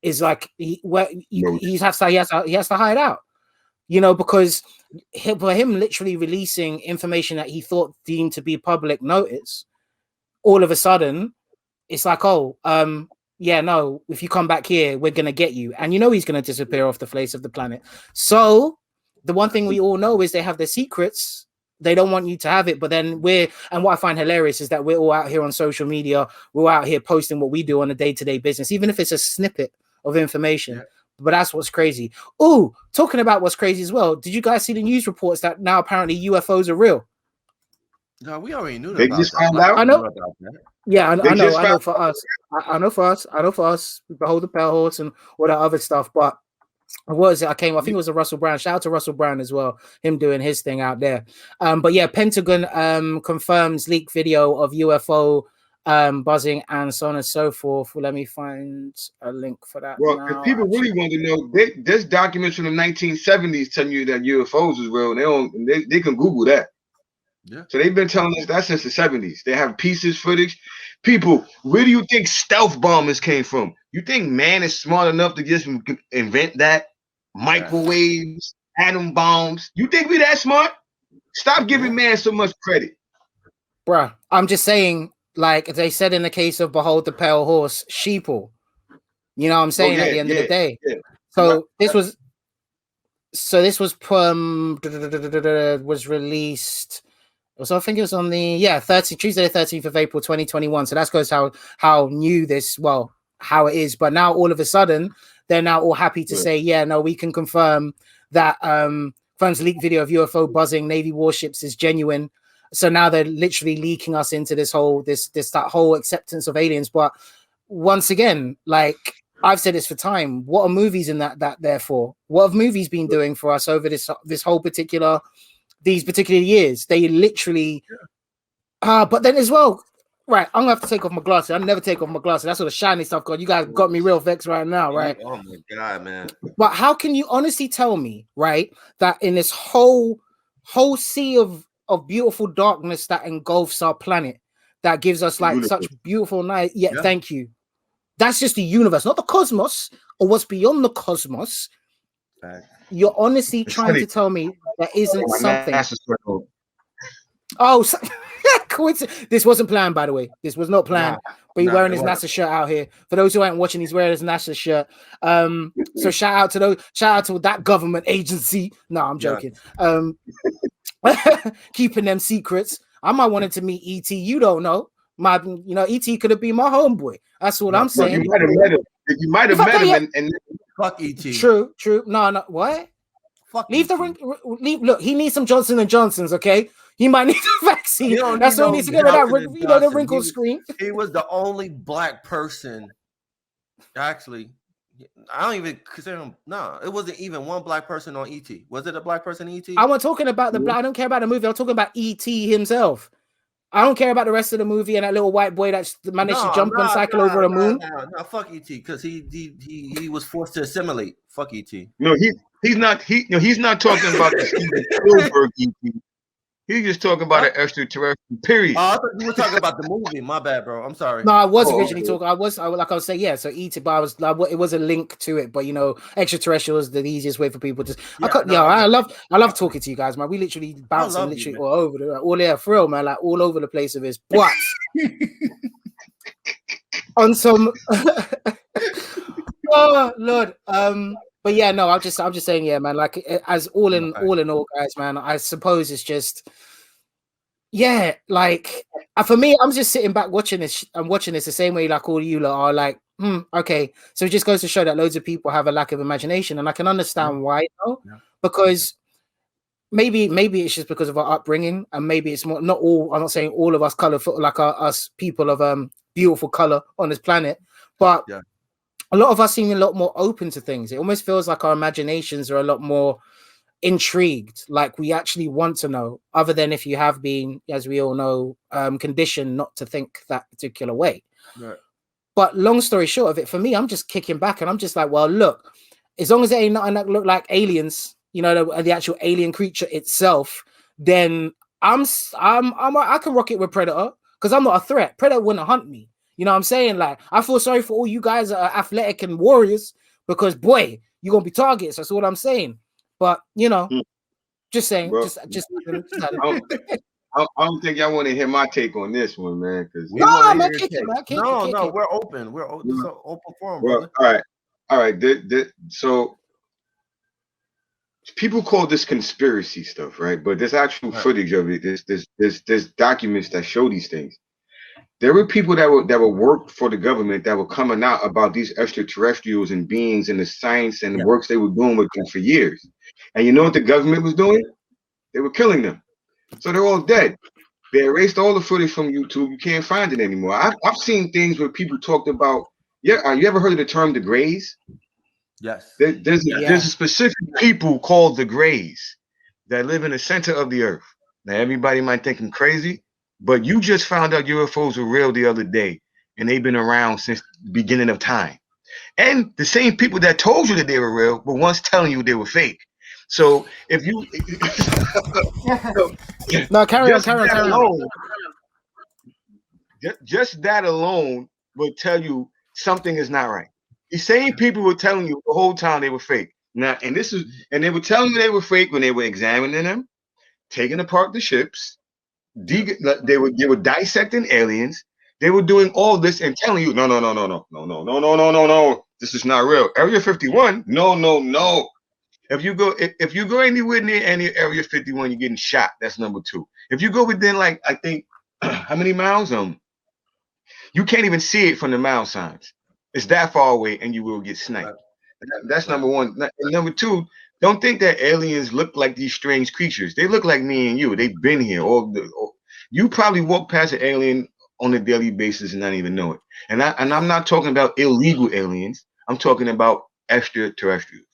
is like he has to hide out? Because for him literally releasing information that he thought deemed to be public notice, all of a sudden it's like, if you come back here, we're gonna get you, and he's gonna disappear off the face of the planet. So the one thing we all know is they have their secrets. They don't want you to have it, but then what I find hilarious is that we're all out here on social media. We're out here posting what we do on a day-to-day business, even if it's a snippet of information. Yeah. But that's what's crazy. Oh, talking about what's crazy as well. Did you guys see the news reports that now apparently UFOs are real? No, we already knew that. They just found out. I know. Yeah, I know for us. I know for us. Behold the Pale Horse and all that other stuff. But what was it? I think it was a Russell Brand. Shout out to Russell Brand as well. Him doing his thing out there. But yeah, Pentagon confirms leaked video of UFO buzzing and so on and so forth. Well, let me find a link for that. Well, if people really want to know, there's documents from the 1970s telling you that UFOs is real. They can Google that. Yeah. So they've been telling us that since the 70s. They have pieces, footage. People, where do you think stealth bombers came from? You think man is smart enough to just invent that? Microwaves, atom bombs. You think we that smart? Stop giving man so much credit. Bruh, I'm just saying, like they said in the case of Behold the Pale Horse, sheeple. You know what I'm saying? At the end of the day. Yeah. So this was was released. So I think it was on the Tuesday the 13th of April 2021. So that goes how new this, well, how it is. But now all of a sudden they're now all happy to say, yeah, no, we can confirm that phone's leaked video of UFO buzzing Navy warships is genuine. So now they're literally leaking us into this whole that whole acceptance of aliens. But once again, like I've said this for time, what are movies in that there for? What have movies been doing for us over this whole these particular years? They literally but then as well, right, I'm gonna have to take off my glasses. I never take off my glasses. That's all the shiny stuff got. You guys got me real vexed right now, right? Oh my god, man. But how can you honestly tell me, right, that in this whole sea of beautiful darkness that engulfs our planet, that gives us like such beautiful night? Yeah, thank you. That's just the universe, not the cosmos or what's beyond the cosmos. You're honestly trying to tell me there isn't something. Oh, coincidence. This wasn't planned, by the way. This was not planned. But he's wearing his NASA shirt out here. For those who aren't watching, he's wearing his NASA shirt. So shout out to that government agency. No, I'm joking. Keeping them secrets. I might wanted to meet ET. You don't know. ET could have been my homeboy. That's what I'm saying. You might have met him. You might have met him and fuck ET. True. No, what? Fuck leave the ring. Look, he needs some Jhonson and Johnsons, okay? He might need a vaccine. That's what he needs to get that the wrinkle screen. He was the only black person. Actually, I don't even consider him. No, it wasn't even one black person on ET. Was it a black person in ET? I wasn't talking about I don't care about the movie. I'm talking about ET himself. I don't care about the rest of the movie and that little white boy that managed to jump and cycle over the moon. No, fuck ET, because he was forced to assimilate. Fuck ET. No, he's not talking about the Steven Spielberg ET. He's just talking about an extraterrestrial. Period. Oh, I thought you were talking about the movie. My bad, bro. I'm sorry. No, I was originally talking. I was saying, yeah. So ET, but it was a link to it. But extraterrestrial is the easiest way for people to. I love talking to you guys, man. We literally bouncing all over for real, man. Like all over the place of this. But on some, oh Lord, but yeah, no, I'm just saying, yeah, man. Like as all in all, guys, man. I suppose it's just, yeah, like for me, I'm just sitting back watching this. I'm watching this the same way like all you lot are like, okay. So it just goes to show that loads of people have a lack of imagination, and I can understand why, because maybe it's just because of our upbringing, and maybe it's more not all. I'm not saying all of us colorful, like us people of beautiful color on this planet, but. Yeah. A lot of us seem a lot more open to things. It almost feels like our imaginations are a lot more intrigued. Like we actually want to know, other than if you have been, as we all know, conditioned not to think that particular way. Right. But long story short of it, for me, I'm just kicking back and I'm just like, well, look, as long as it ain't nothing that look like aliens, the actual alien creature itself, then I can rock it with Predator because I'm not a threat. Predator wouldn't hunt me. You know what I'm saying? Like, I feel sorry for all you guys that are athletic and warriors because, boy, you're going to be targets. That's what I'm saying. But, just saying. Bro, I don't think y'all want to hear my take on this one, man. Kick it. We're open. We're open. So open forum, brother. All right. So people call this conspiracy stuff, right? But there's actual footage of it. There's documents that show these things. There were people that were worked for the government that were coming out about these extraterrestrials and beings and the science and the works they were doing with them for years. And you know what the government was doing? They were killing them. So they're all dead. They erased all the footage from YouTube. You can't find it anymore. I've seen things where people talked about. Yeah, you ever heard of the term the Greys? Yes. There's a specific people called the Greys that live in the center of the earth. Now everybody might think I'm crazy. But you just found out UFOs were real the other day, and they've been around since the beginning of time. And the same people that told you that they were real were once telling you they were fake. So if you carry on. Just that alone will tell you something is not right. These same people were telling you the whole time they were fake. Now, and they were telling you they were fake when they were examining them. taking apart the ships. They were dissecting aliens. They were doing all this and telling you, no. This is not real. Area 51, no. If you go anywhere near any Area 51, you're getting shot. That's number 2. If you go within, like, I think how many miles? You can't even see it from the mile signs. It's that far away, and you will get sniped. That's number 1. And number 2, don't think that aliens look like these strange creatures. They look like me and you. They've been here. You probably walk past an alien on a daily basis and not even know it. And I'm not talking about illegal aliens. I'm talking about extraterrestrials.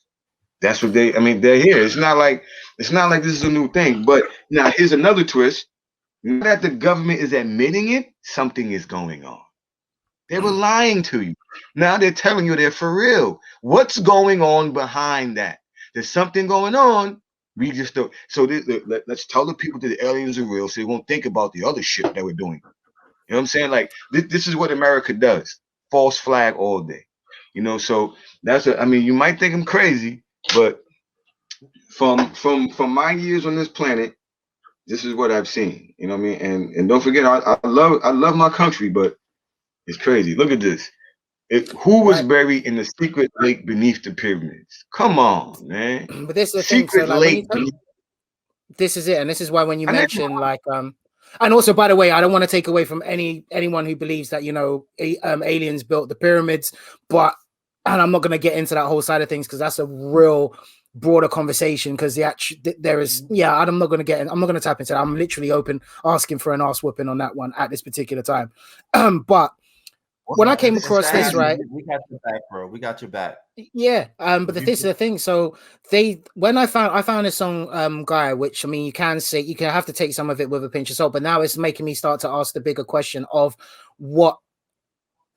That's what they're here. It's not like this is a new thing. But now here's another twist. Now that the government is admitting it, something is going on. They were lying to you. Now they're telling you they're for real. What's going on behind that? There's something going on. We just don't. So let's tell the people that the aliens are real, so they won't think about the other shit that we're doing. You know what I'm saying? Like this is what America does. False flag all day. You know. So you might think I'm crazy, but from my years on this planet, this is what I've seen. You know what I mean? And don't forget, I love my country, but it's crazy. Look at this. Who was buried in the secret lake beneath the pyramids? Come on, man. But this is the secret thing. So, lake. This is it, and this is why when you mention and also, by the way, I don't want to take away from anyone who believes that aliens built the pyramids, and I'm not going to get into that whole side of things because that's a real broader conversation. Because I'm not going to get in. I'm not going to tap into that. I'm literally open, asking for an ass whooping on that one at this particular time. But when I came across this, right? We got your back, bro. We got your back. Yeah. But this is the thing. So when I found this song, guy, which you can say you can have to take some of it with a pinch of salt, but now it's making me start to ask the bigger question of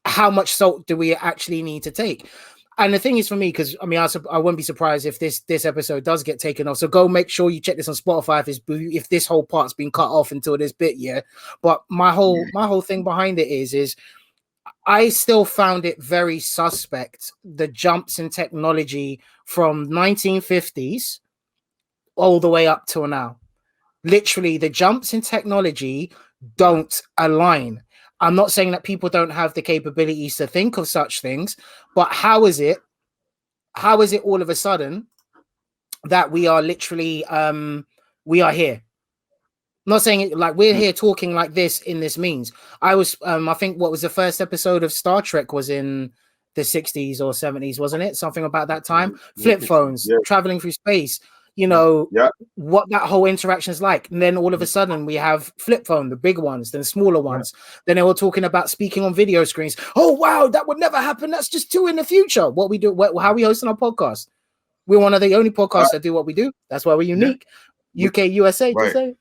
how much salt do we actually need to take? And the thing is for me, because I wouldn't be surprised if this episode does get taken off. So go make sure you check this on Spotify if this whole part's been cut off until this bit, yeah. But my whole thing behind it is I still found it very suspect, the jumps in technology from 1950s all the way up till now. Literally, the jumps in technology don't align. I'm not saying that people don't have the capabilities to think of such things, but how is it all of a sudden that we are literally we are here? I'm not saying it like we're here talking like this in this means. I was I think what was the first episode of Star Trek was in the 60s or 70s, wasn't it? Something about that time. Flip phones, traveling through space, what that whole interaction is like. And then all of a sudden we have flip phone, the big ones, then smaller ones. Then they were talking about speaking on video screens. Oh wow, that would never happen. That's just too in the future. What we do, how we hosting our podcast. We're one of the only podcasts that do what we do. That's why we're unique. UK, USA, to say.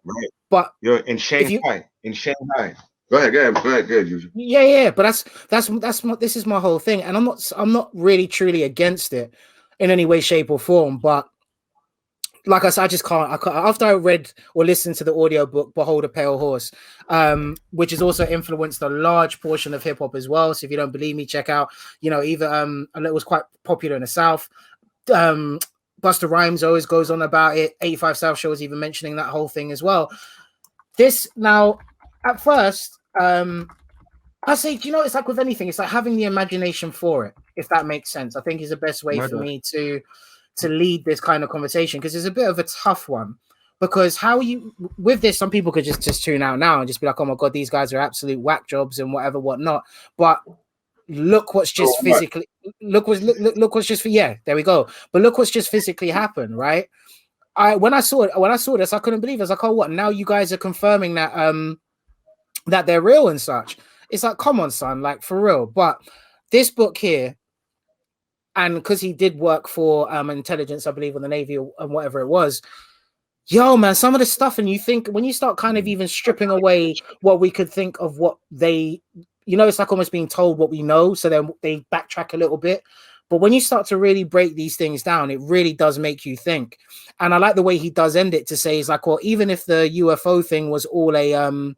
Right. But you're in Shanghai. Go ahead, JuJu. Yeah. But this is my whole thing, and I'm not really truly against it in any way, shape, or form. But like I said, I can't. After I read or listened to the audiobook "Behold a Pale Horse," which has also influenced a large portion of hip hop as well. So if you don't believe me, check out. Either it was quite popular in the South. Busta Rhymes always goes on about it. 85 South Show was even mentioning that whole thing as well. This now, at first, I say, it's like with anything, it's like having the imagination for it, if that makes sense. I think is the best way for me to lead this kind of conversation, because it's a bit of a tough one. Because how you with this, some people could just tune out now and just be like, oh my god, these guys are absolute whack jobs and whatnot. But look what's just physically look what's just there we go. But look what's just physically happened, right? When I saw this, I couldn't believe it. I was like, oh, what? Now you guys are confirming that that they're real and such. It's like, come on, son, like for real. But this book here, and because he did work for intelligence, I believe, on the Navy and whatever it was. Yo, man, some of the stuff, and you think when you start kind of even stripping away what we could think of what they. It's like almost being told what we know, so then they backtrack a little bit. But when you start to really break these things down, it really does make you think. And I like the way he does end it to say, it's like, well, even if the UFO thing was all a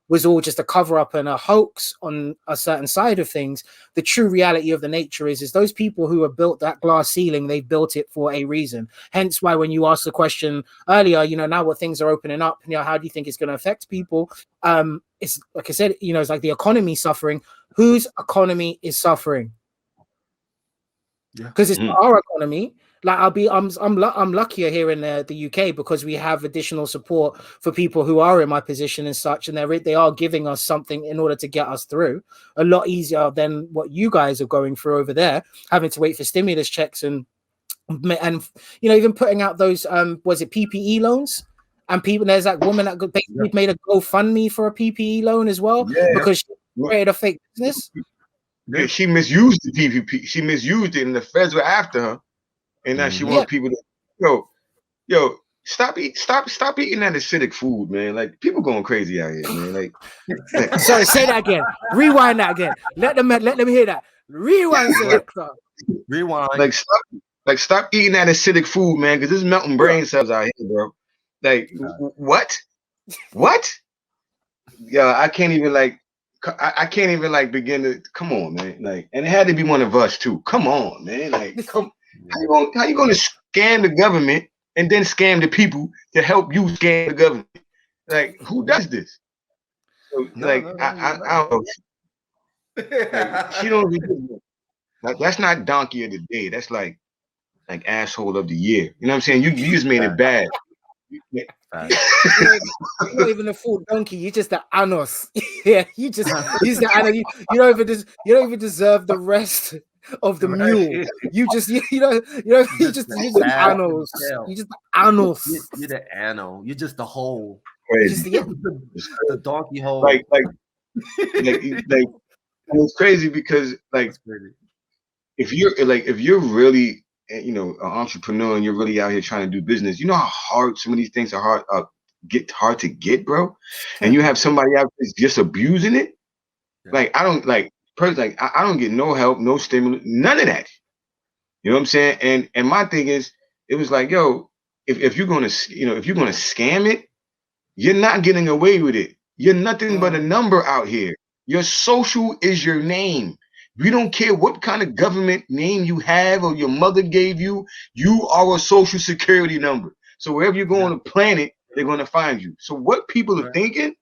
was all just a cover up and a hoax on a certain side of things. The true reality of the nature is those people who have built that glass ceiling, they built it for a reason. Hence why when you asked the question earlier, now what things are opening up, how do you think it's going to affect people? It's like I said, it's like the economy suffering. Whose economy is suffering? Because it's not our economy. Like I'm luckier here in the UK because we have additional support for people who are in my position and such, and they are giving us something in order to get us through. A lot easier than what you guys are going through over there, having to wait for stimulus checks and even putting out those was it PPE loans, and people, there's that woman that basically made a GoFundMe for a PPE loan as well because she created a fake business. Yeah, she misused the PPP. She misused it, and the feds were after her. And now she wants people to stop eating that acidic food, man. Like people going crazy out here, man. Like sorry, say that again. Rewind that again. Let them hear that. Rewind, selector. Rewind. Stop eating that acidic food, man, because this is melting brain cells out here, bro. Like what? Yeah, I can't even begin to come on, man. Like, and it had to be one of us too. Come on, man. Like, how you gonna scam the government and then scam the people to help you scam the government? Like, who does this? So, I don't know. Like, she don't even, that's not donkey of the day. That's like asshole of the year. You know what I'm saying? You just made it bad. You're not even a full donkey. You're just the anos. Yeah, you just the anos. You don't even deserve the rest of the mule. You just you're just anos. You just the anos. You're the ano. You're just the hole. Crazy. The donkey hole. Like it's crazy because if you're really an entrepreneur and you're really out here trying to do business, you know how hard some of these things are hard to get, bro. And you have somebody out there just abusing it. Like I don't I don't get no help, no stimulus, none of that. You know what I'm saying? And my thing is, it was like, yo, if you're gonna scam it, you're not getting away with it. You're nothing but a number out here. Your social is your name. We don't care what kind of government name you have or your mother gave you. You are a social security number. So wherever you go on the planet, they're gonna find you. So what people are thinking,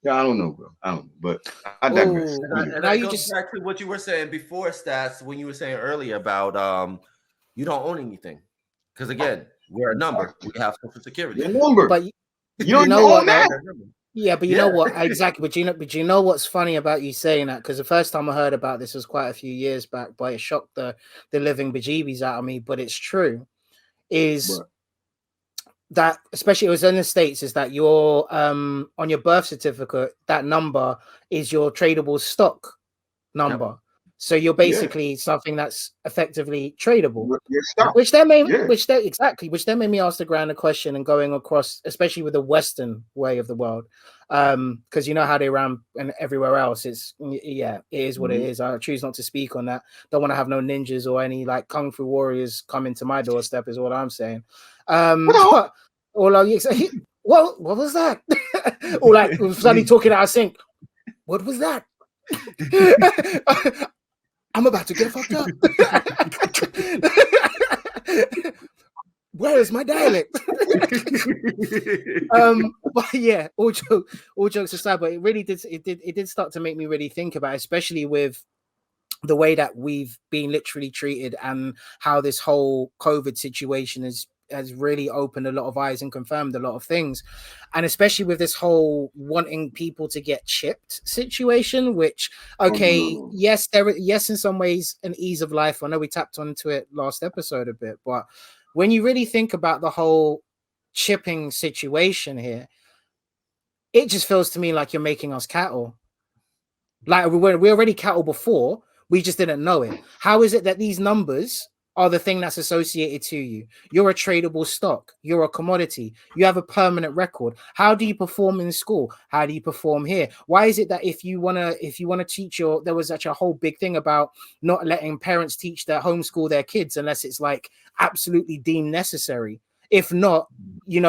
I don't know, bro. I don't know, but I digress. And I go back to what you were saying before, Stats, when you were saying earlier about you don't own anything. Because again, we're a number. We have social security. A number. But you don't know what that. Yeah, but you know what? Exactly. But you know what's funny about you saying that? Because the first time I heard about this was quite a few years back, but it shocked the living bejeebies out of me. But it's true. That especially it was in the States, is that your on your birth certificate, that number is your tradable stock number. Yep. So you're basically something that's effectively tradable, which then made me ask the grander question and going across, especially with the Western way of the world, because you know how they ran and everywhere else. It is what it is. I choose not to speak on that. Don't want to have no ninjas or any like kung fu warriors coming to my doorstep, is what I'm saying. What was that? Or like suddenly talking out of sync. What was that? I'm about to get fucked up. Where is my dialect? But yeah, all jokes aside, but it really did start to make me really think about it, especially with the way that we've been literally treated and how this whole COVID situation has really opened a lot of eyes and confirmed a lot of things. And especially with this whole wanting people to get chipped situation, which, yes, in some ways an ease of life. I know we tapped onto it last episode a bit, but when you really think about the whole chipping situation here, it just feels to me like you're making us cattle. Like we're already cattle before, we just didn't know it. How is it that these numbers are the thing that's associated to you? You're a tradable stock. You're a commodity. You have a permanent record. How do you perform in school? How do you perform here? Why is it that if you wanna teach there was such a whole big thing about not letting parents teach their homeschool their kids unless it's like absolutely deemed necessary. If not, you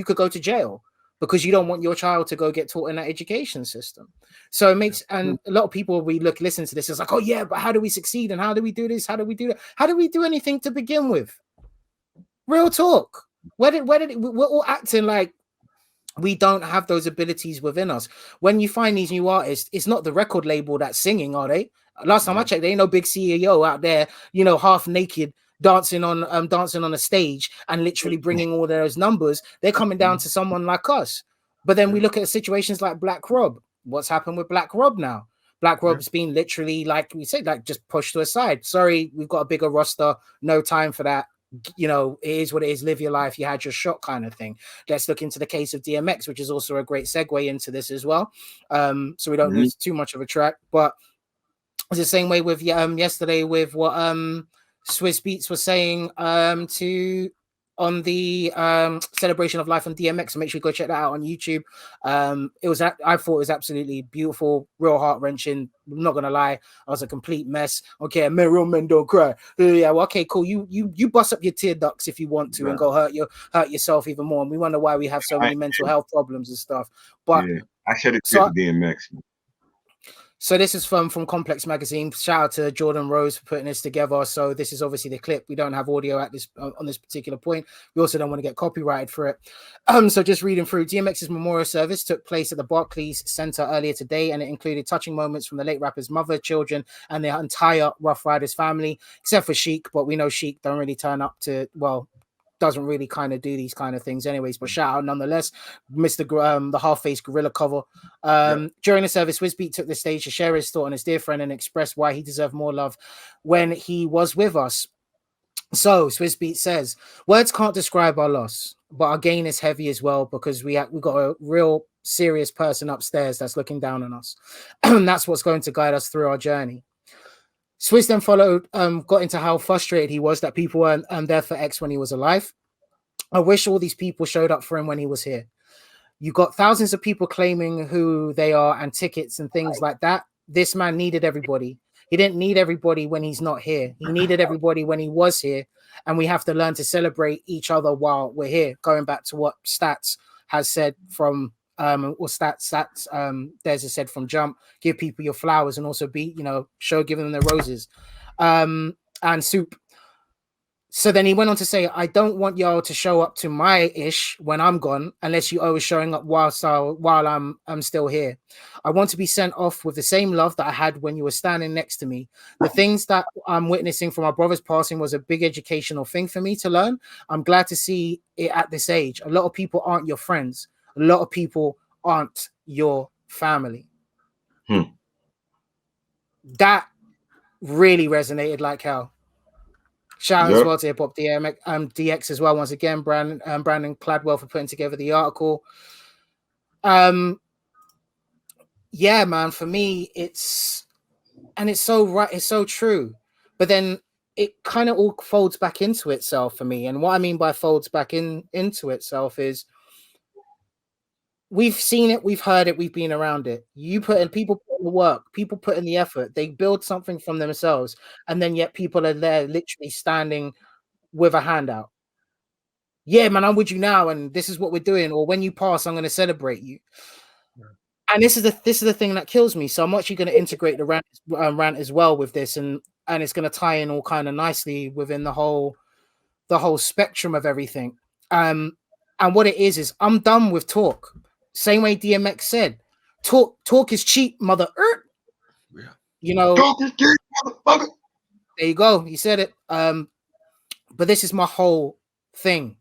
could go to jail. because you don't want your child to go get taught in that education system. So it makes, and a lot of people, listen to this, it's like, oh yeah, but how do we succeed? And how do we do this? How do we do that? How do we do anything to begin with? Real talk. We're all acting like we don't have those abilities within us. When you find these new artists, it's not the record label that's singing, are they? Last time I checked, there ain't no big CEO out there, half naked, dancing on a stage and literally bringing all those numbers. They're coming down to someone like us. But then we look at situations like Black Rob. What's happened with Black Rob now? Black Rob's been literally, like we said, like just pushed to a side. Sorry, we've got a bigger roster. No time for that. It is what it is. Live your life. You had your shot, kind of thing. Let's look into the case of DMX, which is also a great segue into this as well. So we don't lose too much of a track. But it's the same way with yesterday with what Swizz Beatz was saying on the celebration of life on DMX. So make sure you go check that out on YouTube. I thought it was absolutely beautiful, real heart-wrenching. I'm not gonna lie, I was a complete mess. Okay, real men don't cry. Yeah, well, okay, cool. You bust up your tear ducts if you want to, and go hurt yourself even more. And we wonder why we have so many mental health problems and stuff. But I should have said DMX. So this is from Complex Magazine. Shout out to Jordan Rose for putting this together. So this is obviously the clip. We don't have audio at this on this particular point. We also don't want to get copyrighted for it. So just reading through, DMX's memorial service took place at the Barclays Center earlier today, and it included touching moments from the late rapper's mother, children, and their entire Rough Riders family, except for Sheik. But we know Sheik don't really turn up to, doesn't really kind of do these kind of things anyways, but shout out nonetheless, Mr. The half-face gorilla cover. During the service, Swizz Beatz took the stage to share his thought on his dear friend and express why he deserved more love when he was with us. So Swizz Beatz says, words can't describe our loss, but our gain is heavy as well, because we got a real serious person upstairs that's looking down on us. And that's what's going to guide us through our journey. Swizz then got into how frustrated he was that people weren't there for X when he was alive. I wish all these people showed up for him when he was here. You got thousands of people claiming who they are and tickets and things like that. This man needed everybody. He didn't need everybody when he's not here. He needed everybody when he was here. And we have to learn to celebrate each other while we're here. Going back to what Stats has said from there's a said from Jump, give people your flowers and also be, give them their roses, and Soup. So then he went on to say, I don't want y'all to show up to my ish when I'm gone, unless you always showing up while I'm still here. I want to be sent off with the same love that I had when you were standing next to me. The things that I'm witnessing from my brother's passing was a big educational thing for me to learn. I'm glad to see it at this age. A lot of people aren't your friends. A lot of people aren't your family. That really resonated like hell. Shout out as well to Hip Hop DX as well. Once again, Brandon Cladwell for putting together the article. Yeah, man, for me, it's so right, it's so true. But then it kind of all folds back into itself for me. And what I mean by folds back into itself is, we've seen it, we've heard it, we've been around it. People put in the work, people put in the effort, they build something from themselves, and then yet people are there literally standing with a handout. Yeah, man, I'm with you now, and this is what we're doing. Or when you pass, I'm going to celebrate you. And this is the thing that kills me. So I'm actually going to integrate the rant as well with this, and it's going to tie in all kind of nicely within the whole spectrum of everything. And what it is I'm done with talk. Same way DMX said, talk is cheap, mother earth. Yeah. Talk is cheap, motherfucker. There you go. He said it. But this is my whole thing.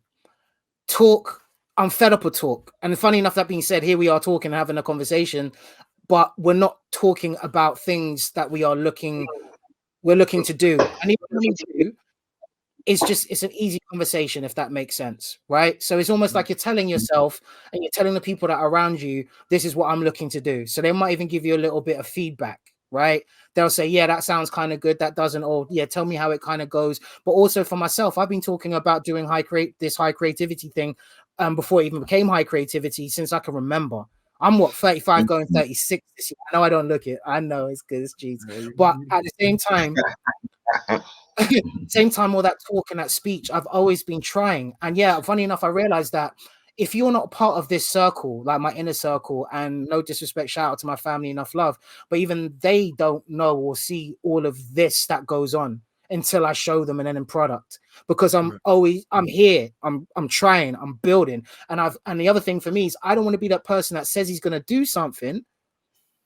Talk. I'm fed up with talk. And funny enough, that being said, here we are talking and having a conversation, but we're not talking about things that we're looking to do. And even when we do, it's an easy conversation, if that makes sense, right? So it's almost like you're telling yourself and you're telling the people that are around you, this is what I'm looking to do. So they might even give you a little bit of feedback, right? They'll say, yeah, that sounds kind of good. That doesn't, or yeah, tell me how it kind of goes. But also for myself, I've been talking about doing this high creativity thing before it even became high creativity since I can remember. I'm 35 going 36 this year. I know I don't look it. I know it's good, it's cheese. But at the same time, all that talk and that speech, I've always been trying. And yeah, funny enough, I realized that if you're not part of this circle, like my inner circle, and no disrespect, shout out to my family, enough love, but even they don't know or see all of this that goes on until I show them an end product, because I'm here, I'm trying, I'm building. And the other thing for me is I don't want to be that person that says he's going to do something,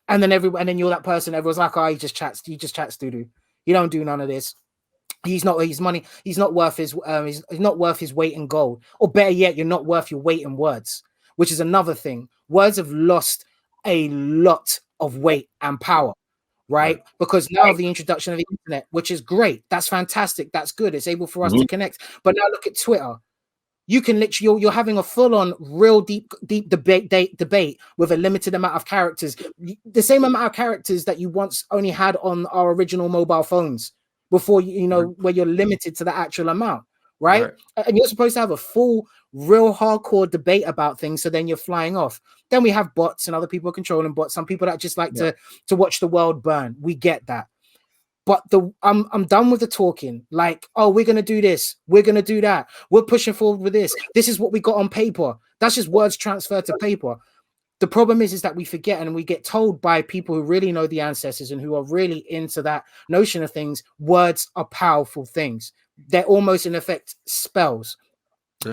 and then you're that person, everyone's like, oh, he just chats doo-doo. You don't do none of this. He's not his money. He's not worth his he's not worth his weight in gold. Or better yet, you're not worth your weight in words, which is another thing. Words have lost a lot of weight and power, right? Because now the introduction of the internet, which is great, that's fantastic, that's good. It's able for us to connect. But now look at Twitter. You can literally, you're having a full-on, real deep debate with a limited amount of characters. The same amount of characters that you once only had on our original mobile phones before, where you're limited to the actual amount, right? And you're supposed to have a full, real hardcore debate about things, so then you're flying off. Then we have bots and other people controlling bots. Some people that just like to watch the world burn. We get that. But I'm done with the talking. Like, oh, we're gonna do this, we're gonna do that, we're pushing forward with this. This is what we got on paper. That's just words transferred to paper. The problem is that we forget, and we get told by people who really know the ancestors and who are really into that notion of things. Words are powerful things. They're almost in effect spells.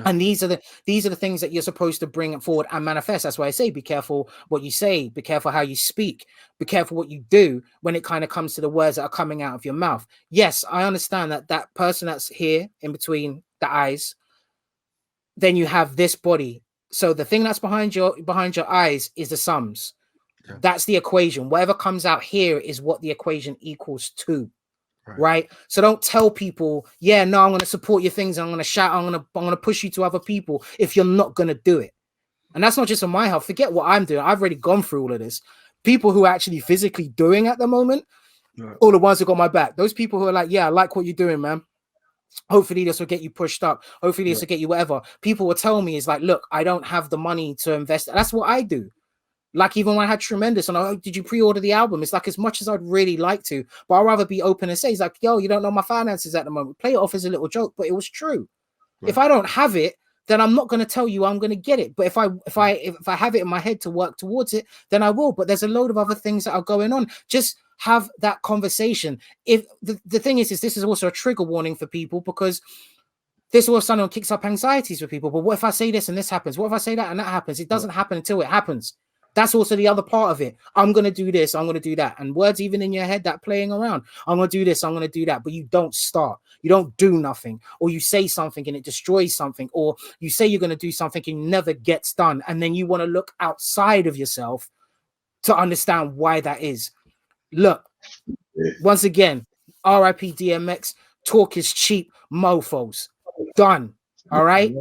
And these are the things that you're supposed to bring forward and manifest. That's why I say, be careful what you say, be careful how you speak, be careful what you do when it kind of comes to the words that are coming out of your mouth. Yes, I understand that person that's here in between the eyes, then you have this body. So the thing that's behind your eyes is the sums. That's the equation. Whatever comes out here is what the equation equals to. Right. So don't tell people, I'm going to support your things, I'm going to shout, I'm going to push you to other people, if you're not going to do it. And that's not just on my health. Forget what I'm doing. I've already gone through all of this. People who are actually physically doing at the moment, all the ones who got my back, those people who are like, I like what you're doing, man. Hopefully this will get you pushed up. Hopefully this will get you whatever. People will tell me, is like, look, I don't have the money to invest. That's what I do. Like, even when I had Tremendous and did you pre-order the album? It's like, as much as I'd really like to, but I'd rather be open and say, it's like, yo, you don't know my finances at the moment. Play it off as a little joke, but it was true. If I don't have it, then I'm not going to tell you I'm going to get it. But if I have it in my head to work towards it, then I will. But there's a load of other things that are going on. Just have that conversation. If the thing is this is also a trigger warning for people, because this all of a sudden kicks up anxieties for people. But what if I say this and this happens? What if I say that and that happens? It doesn't happen until it happens. That's also the other part of it. I'm going to do this, I'm going to do that. And words even in your head that playing around. I'm going to do this, I'm going to do that. But you don't start. You don't do nothing. Or you say something and it destroys something. Or you say you're going to do something and it never gets done. And then you want to look outside of yourself to understand why that is. Look, once again, RIP DMX, talk is cheap, mofos. Done. All right?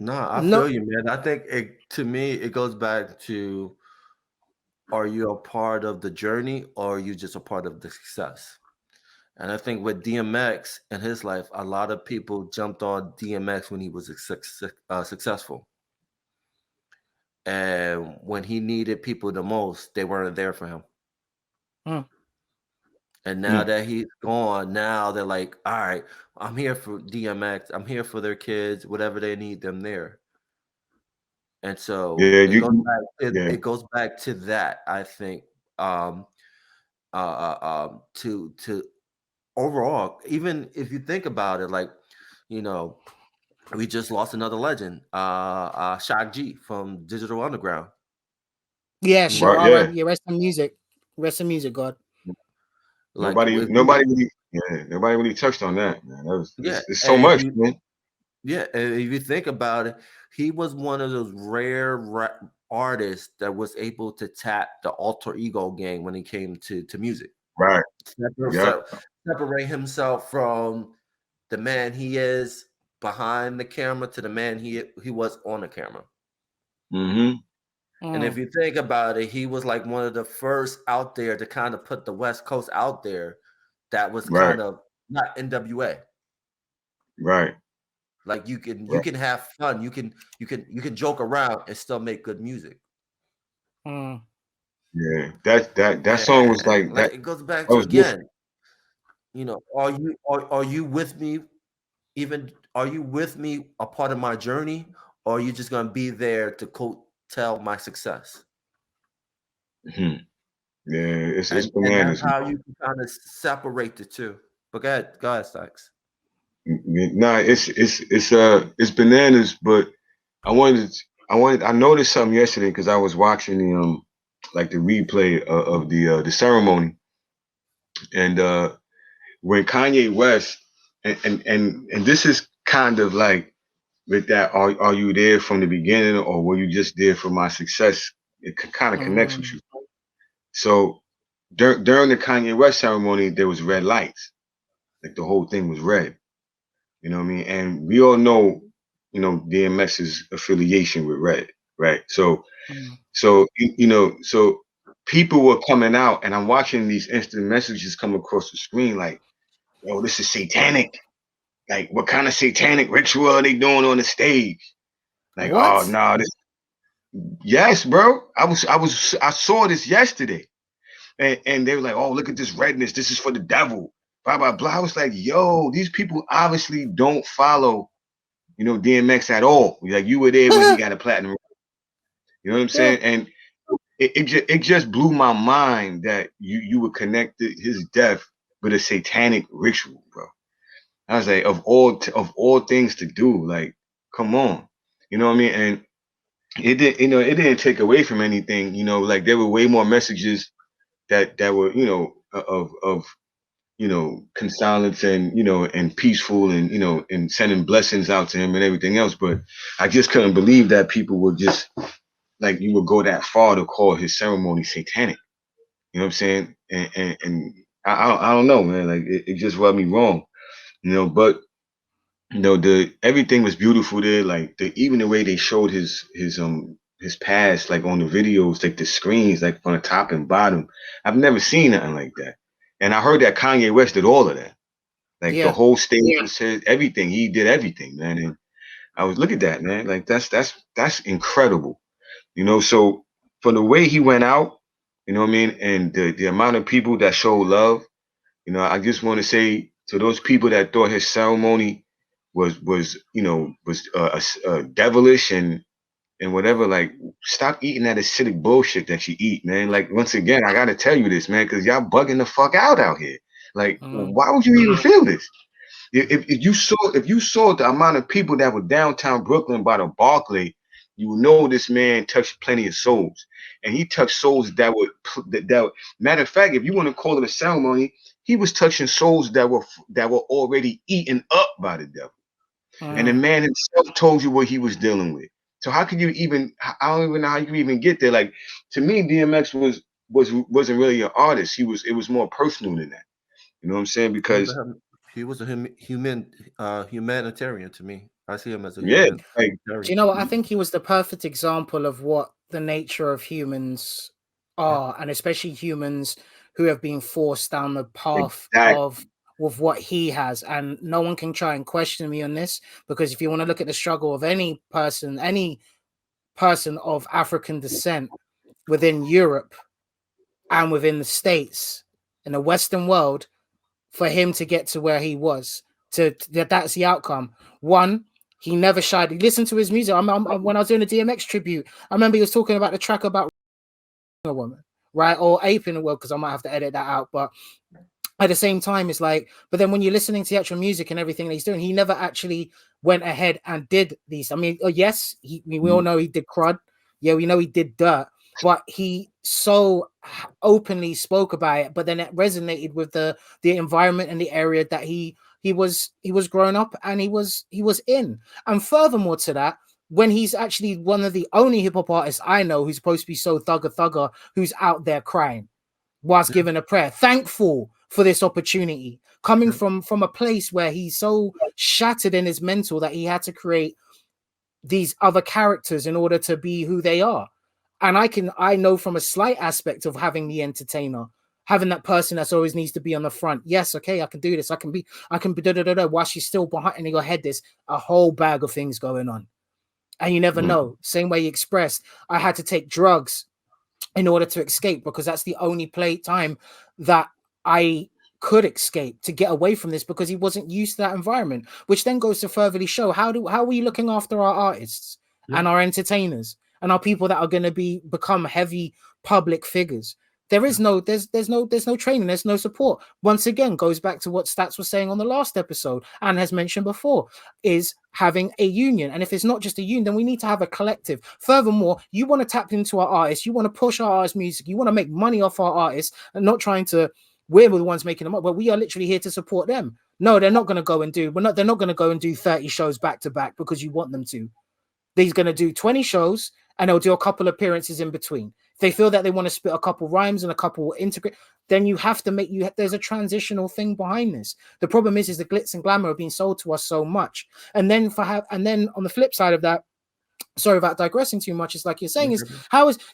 I feel you, man. I think to me, it goes back to, are you a part of the journey, or are you just a part of the success? And I think with DMX and his life, a lot of people jumped on DMX when he was successful. And when he needed people the most, they weren't there for him. And now that he's gone, now they're like, all right, I'm here for DMX. I'm here for their kids, whatever they need, them there. And so it goes back to that, I think, to overall, even if you think about it, like, we just lost another legend, Shock G from Digital Underground. Yeah, sure. Right, rest in music, God. Like, nobody really touched on that, man. It's so much, man. Yeah, and if you think about it, he was one of those rare artists that was able to tap the alter ego game when it came to music. Right. Separate himself from the man he is behind the camera to the man he was on the camera. And if you think about it, he was like one of the first out there to kind of put the West Coast out there. That was kind of not NWA. Right. Like you can have fun, you can joke around and still make good music. Yeah, that song was like that. It goes back to again. Are you with me? Even are you with me a part of my journey, or are you just gonna be there to tell my success? Yeah, it's And that's bananas. how you can kind of separate the two. But go ahead, Stacks. Nah, it's bananas. But I noticed something yesterday because I was watching the like the replay of the ceremony, and when Kanye West and this is kind of like with that, are you there from the beginning or were you just there for my success? It kind of connects with you. So during the Kanye West ceremony, there was red lights, like the whole thing was red. You know what I mean? And we all know, DMX's affiliation with Red, right? So so people were coming out, and I'm watching these instant messages come across the screen, like, "Yo, this is satanic. Like, what kind of satanic ritual are they doing on the stage?" Like, What? "Oh no, this." Yes, bro. I saw this yesterday, and they were like, "Oh, look at this redness. This is for the devil." Blah blah blah. I was like, "Yo, these people obviously don't follow, DMX at all. Like, you were there when he got a platinum. You know what I'm saying?" And it just blew my mind that you would connect his death with a satanic ritual, bro. I was like, of all things to do, like, come on, you know what I mean? And it didn't take away from anything, like there were way more messages that were, of condolence and and peaceful and and sending blessings out to him and everything else. But I just couldn't believe that people would just like you would go that far to call his ceremony satanic. You know what I'm saying? And I don't know, man. Like it just rubbed me wrong, But the everything was beautiful there. Like even the way they showed his past, like on the videos, like the screens, like from the top and bottom. I've never seen nothing like that. And I heard that Kanye West did all of that. Like the whole stage, everything. He did everything, man. And I was look at that, man. Like that's incredible. So for the way he went out, you know what I mean, and the amount of people that showed love, I just want to say to those people that thought his ceremony was devilish and whatever, like stop eating that acidic bullshit that you eat, man. Like once again, I gotta tell you this, man, because y'all bugging the fuck out here. Like, why would you even feel this? If you saw the amount of people that were downtown Brooklyn by the Barclay, you would know this man touched plenty of souls, and he touched souls that matter of fact, if you want to call it a ceremony, he was touching souls that were already eaten up by the devil, and the man himself told you what he was dealing with. So how could you even? I don't even know how you can even get there. Like to me, DMX wasn't really an artist. It was more personal than that. You know what I'm saying? Because he was a humanitarian to me. I see him as a humanitarian. Do you know what? I think he was the perfect example of what the nature of humans are, and especially humans who have been forced down the path of what he has. And no one can try and question me on this, because if you want to look at the struggle of any person of African descent within Europe and within the States in the Western world, for him to get to where he was, that's the outcome. One, he never shied. He listened to his music. When I was doing a DMX tribute, I remember he was talking about the track about a woman, right? Or aping a world, because I might have to edit that out. But at the same time, it's like, but then when you're listening to the actual music and everything that he's doing, he never actually went ahead and did these. I mean, yes, we all know he did crud. Yeah, we know he did dirt, but he so openly spoke about it. But then it resonated with the environment and the area that he was growing up and he was in. And furthermore to that, when he's actually one of the only hip hop artists I know who's supposed to be so thugger who's out there crying whilst giving a prayer, thankful for this opportunity, coming from a place where he's so shattered in his mental that he had to create these other characters in order to be who they are. And I know from a slight aspect of having the entertainer, having that person that's always needs to be on the front. Yes, okay, I can do this. I can be while she's still behind in your head. There's a whole bag of things going on. And you never know. Same way he expressed, I had to take drugs in order to escape, because that's the only time that I could escape, to get away from this, because he wasn't used to that environment, which then goes to furtherly show how are we looking after our artists and our entertainers and our people that are going to become heavy public figures. There's no training, there's no support. Once again, goes back to what Stats was saying on the last episode and has mentioned before, is having a union. And if it's not just a union, then we need to have a collective. Furthermore, you want to tap into our artists, you want to push our artists' music, you want to make money off our artists, and not trying to, we're the ones making them up, but we are literally here to support them. No, they're not going to go and do, they're not going to go and do 30 shows back to back because you want them to. They're going to do 20 shows and they'll do a couple appearances in between. If they feel that they want to spit a couple rhymes and a couple integrate, then you have to make there's a transitional thing behind this. The problem is the glitz and glamour are being sold to us so much. And then on the flip side of that, sorry about digressing too much, it's like you're saying is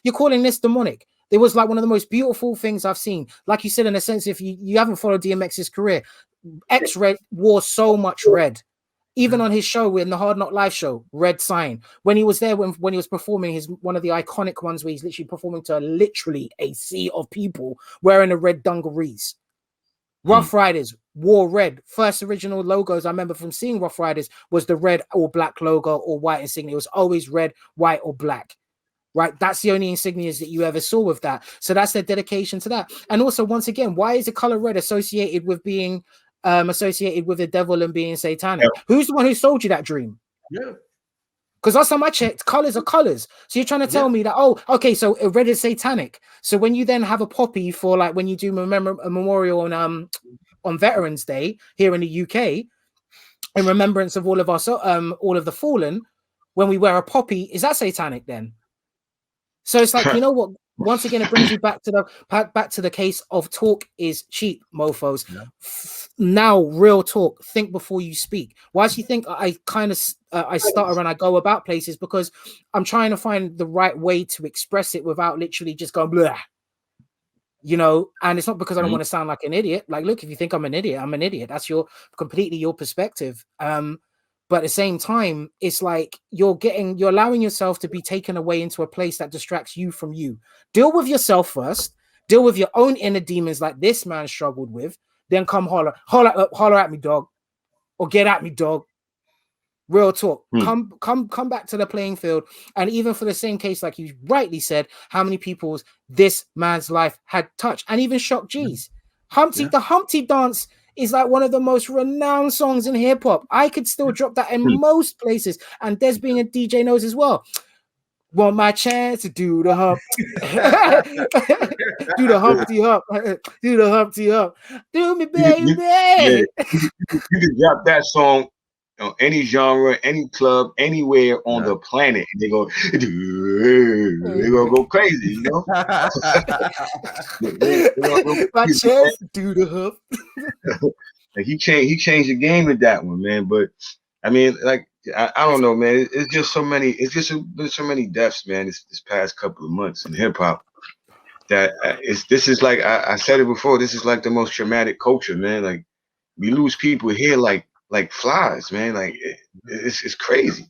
you're calling this demonic. It was like one of the most beautiful things I've seen. Like you said, in a sense, if you haven't followed DMX's career, X-Red wore so much red. Even on his show, in the Hard Knock Live show, Red Sign, when he was there, when he was performing one of the iconic ones where he's literally performing to a sea of people wearing a red dungarees. Rough Riders wore red. First original logos I remember from seeing Rough Riders was the red or black logo or white insignia. It was always red, white, or black. Right? That's the only insignias that you ever saw with that. So that's their dedication to that. And also, once again, why is the color red associated with being associated with the devil and being satanic? Who's the one who sold you that dream? Because last time I checked, colors are colors. So you're trying to tell me that, okay, so red is satanic. So when you then have a poppy for like when you do a memorial on Veterans Day here in the UK, in remembrance of all of the fallen, when we wear a poppy, is that satanic then? So it's like, you know what? Once again, it brings you back to the case of talk is cheap, mofos. Now, real talk. Think before you speak. Why do you think I kind of I stutter and I go about places? Because I'm trying to find the right way to express it without literally just going blah. You know, and it's not because I don't want to sound like an idiot. Like, look, if you think I'm an idiot, I'm an idiot. That's completely your perspective. But at the same time, it's like you're allowing yourself to be taken away into a place that distracts you from you. Deal with yourself first. Deal with your own inner demons like this man struggled with. Then come holler at me, dog, or get at me, dog. Real talk. Come back to the playing field. And even for the same case, like you rightly said, how many people's this man's life had touched, and even Shock G's. The Humpty Dance is like one of the most renowned songs in hip hop. I could still drop that in most places, and Des being a DJ knows as well. Want my chance to do the hump, do the Humpty Hump, do the Humpty Hump, do me, baby. You can drop that song on any genre, any club, anywhere on the planet, and they're gonna go crazy, you know. My chance to do the hump. Like he changed the game with that one, man. But I mean, like I don't know, man. It's just so many. It's just been so many deaths, man. This past couple of months in hip hop. That this is like I said it before. This is like the most traumatic culture, man. Like we lose people here like flies, man. Like it's crazy.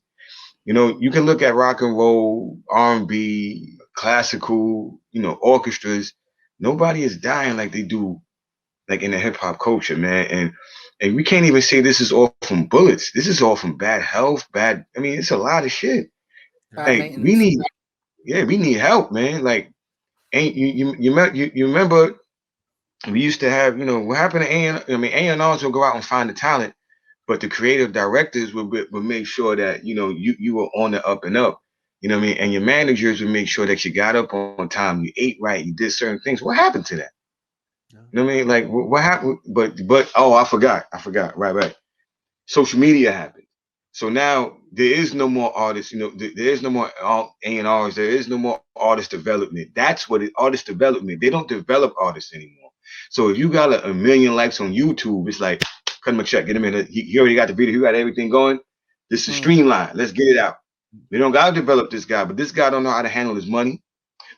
You know, you can look at rock and roll, R&B, classical, you know, orchestras. Nobody is dying like they do, like in the hip hop culture, man. And we can't even say this is all from bullets. This is all from bad health, I mean, it's a lot of shit. Like we need help, man. Like, ain't you remember we used to have, you know, what happened to A&Rs will go out and find the talent, but the creative directors would make sure that, you know, you were on the up and up, you know what I mean? And your managers would make sure that you got up on time, you ate right, you did certain things. What happened to that? You know what I mean? Like what happened? But I forgot. Right. Social media happened. So now there is no more artists, you know, there is no more A&Rs, there is no more artist development. That's what artist development. They don't develop artists anymore. So if you got a million likes on YouTube, it's like, cut him a check, get him in. He already got the video, he got everything going. This is streamlined. Let's get it out. We don't gotta develop this guy, but this guy don't know how to handle his money.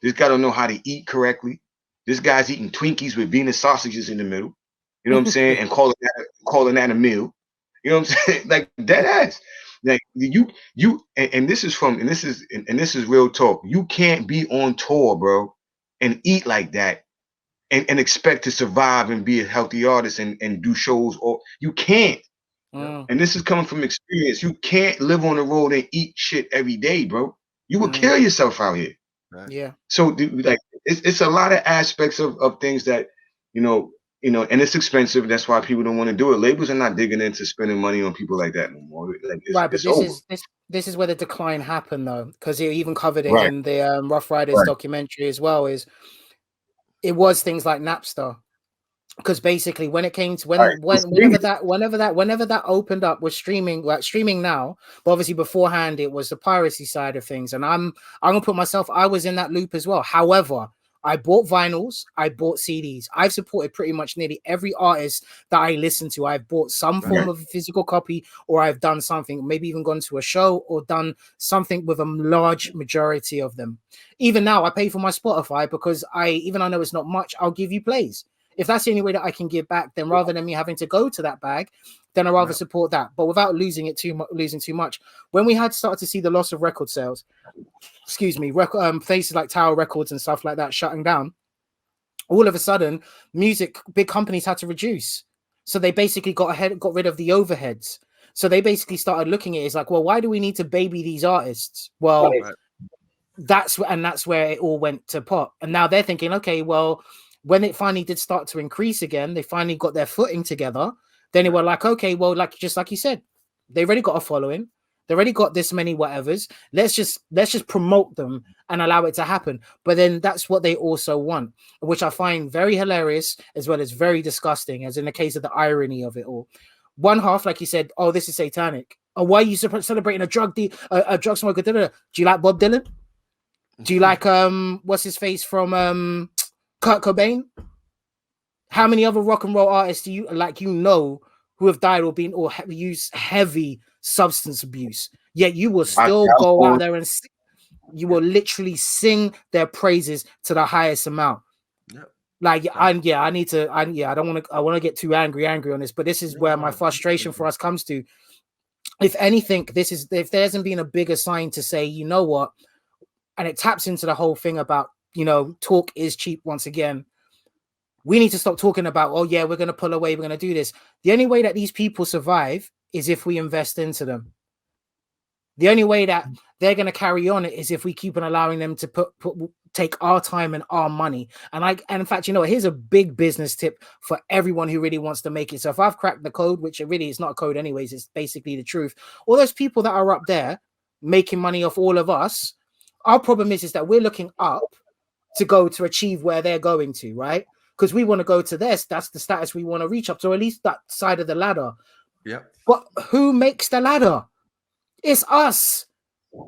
This guy don't know how to eat correctly. This guy's eating Twinkies with Venus sausages in the middle. You know what I'm saying? And calling that a meal. You know what I'm saying? Like dead ass. Like and this is real talk. You can't be on tour, bro, and eat like that and expect to survive and be a healthy artist and do shows. Or you can't. And this is coming from experience. You can't live on the road and eat shit every day, bro. You will kill yourself out here. Right. Yeah. So like it's a lot of aspects of things that and it's expensive. That's why people don't want to do it. Labels are not digging into spending money on people like that no more. Like Right, but it's over. this is where the decline happened though, because he even covered it Right. in the Rough Riders Right. documentary as well. Is it was things like Napster, because basically when it came to whenever that opened up with streaming, like streaming now, but obviously beforehand it was the piracy side of things, and I'm gonna put myself, I was in that loop as well. However, I bought vinyls, I bought CDs. I've supported pretty much nearly every artist that I listen to. I've bought some form of a physical copy, or I've done something, maybe even gone to a show or done something with a large majority of them. Even now, I pay for my Spotify because even I know it's not much, I'll give you plays. If that's the only way that I can give back, then rather than me having to go to that bag, then I'd rather support that. But without losing too much. When we had started to see the loss of record sales, places like Tower Records and stuff like that shutting down, all of a sudden, big companies had to reduce. So they basically got rid of the overheads. So they basically started looking at it as like, well, why do we need to baby these artists? Well, that's where it all went to pot. And now they're thinking, okay, well, when it finally did start to increase again, they finally got their footing together. Then they were like, okay, well, just like you said, they've already got a following. They already got this many whatevers. Let's just promote them and allow it to happen. But then that's what they also want, which I find very hilarious as well as very disgusting, as in the case of the irony of it all. One half, like you said, oh, this is satanic. Oh, why are you celebrating a drug smoker? Do you like Bob Dylan? Do you like what's his face from Kurt Cobain? How many other rock and roll artists do you like, who have died or been or have used heavy substance abuse? Yet you will still go out there and you will literally sing their praises to the highest amount. Like, I want to get too angry on this, but this is where my frustration for us comes to. If anything, if there hasn't been a bigger sign to say, you know what, and it taps into the whole thing about, talk is cheap once again. We need to stop talking about, oh yeah, we're going to pull away, we're going to do this. The only way that these people survive is if we invest into them. The only way that they're going to carry on is if we keep on allowing them to take our time and our money. And in fact, here's a big business tip for everyone who really wants to make it. So if I've cracked the code, which it really is not a code anyways, it's basically the truth. All those people that are up there making money off all of us, our problem is that we're looking up to go to achieve where they're going to, right? Because we want to go to this. That's the status we want to reach up to, or at least that side of the ladder. Yeah. But who makes the ladder? It's us.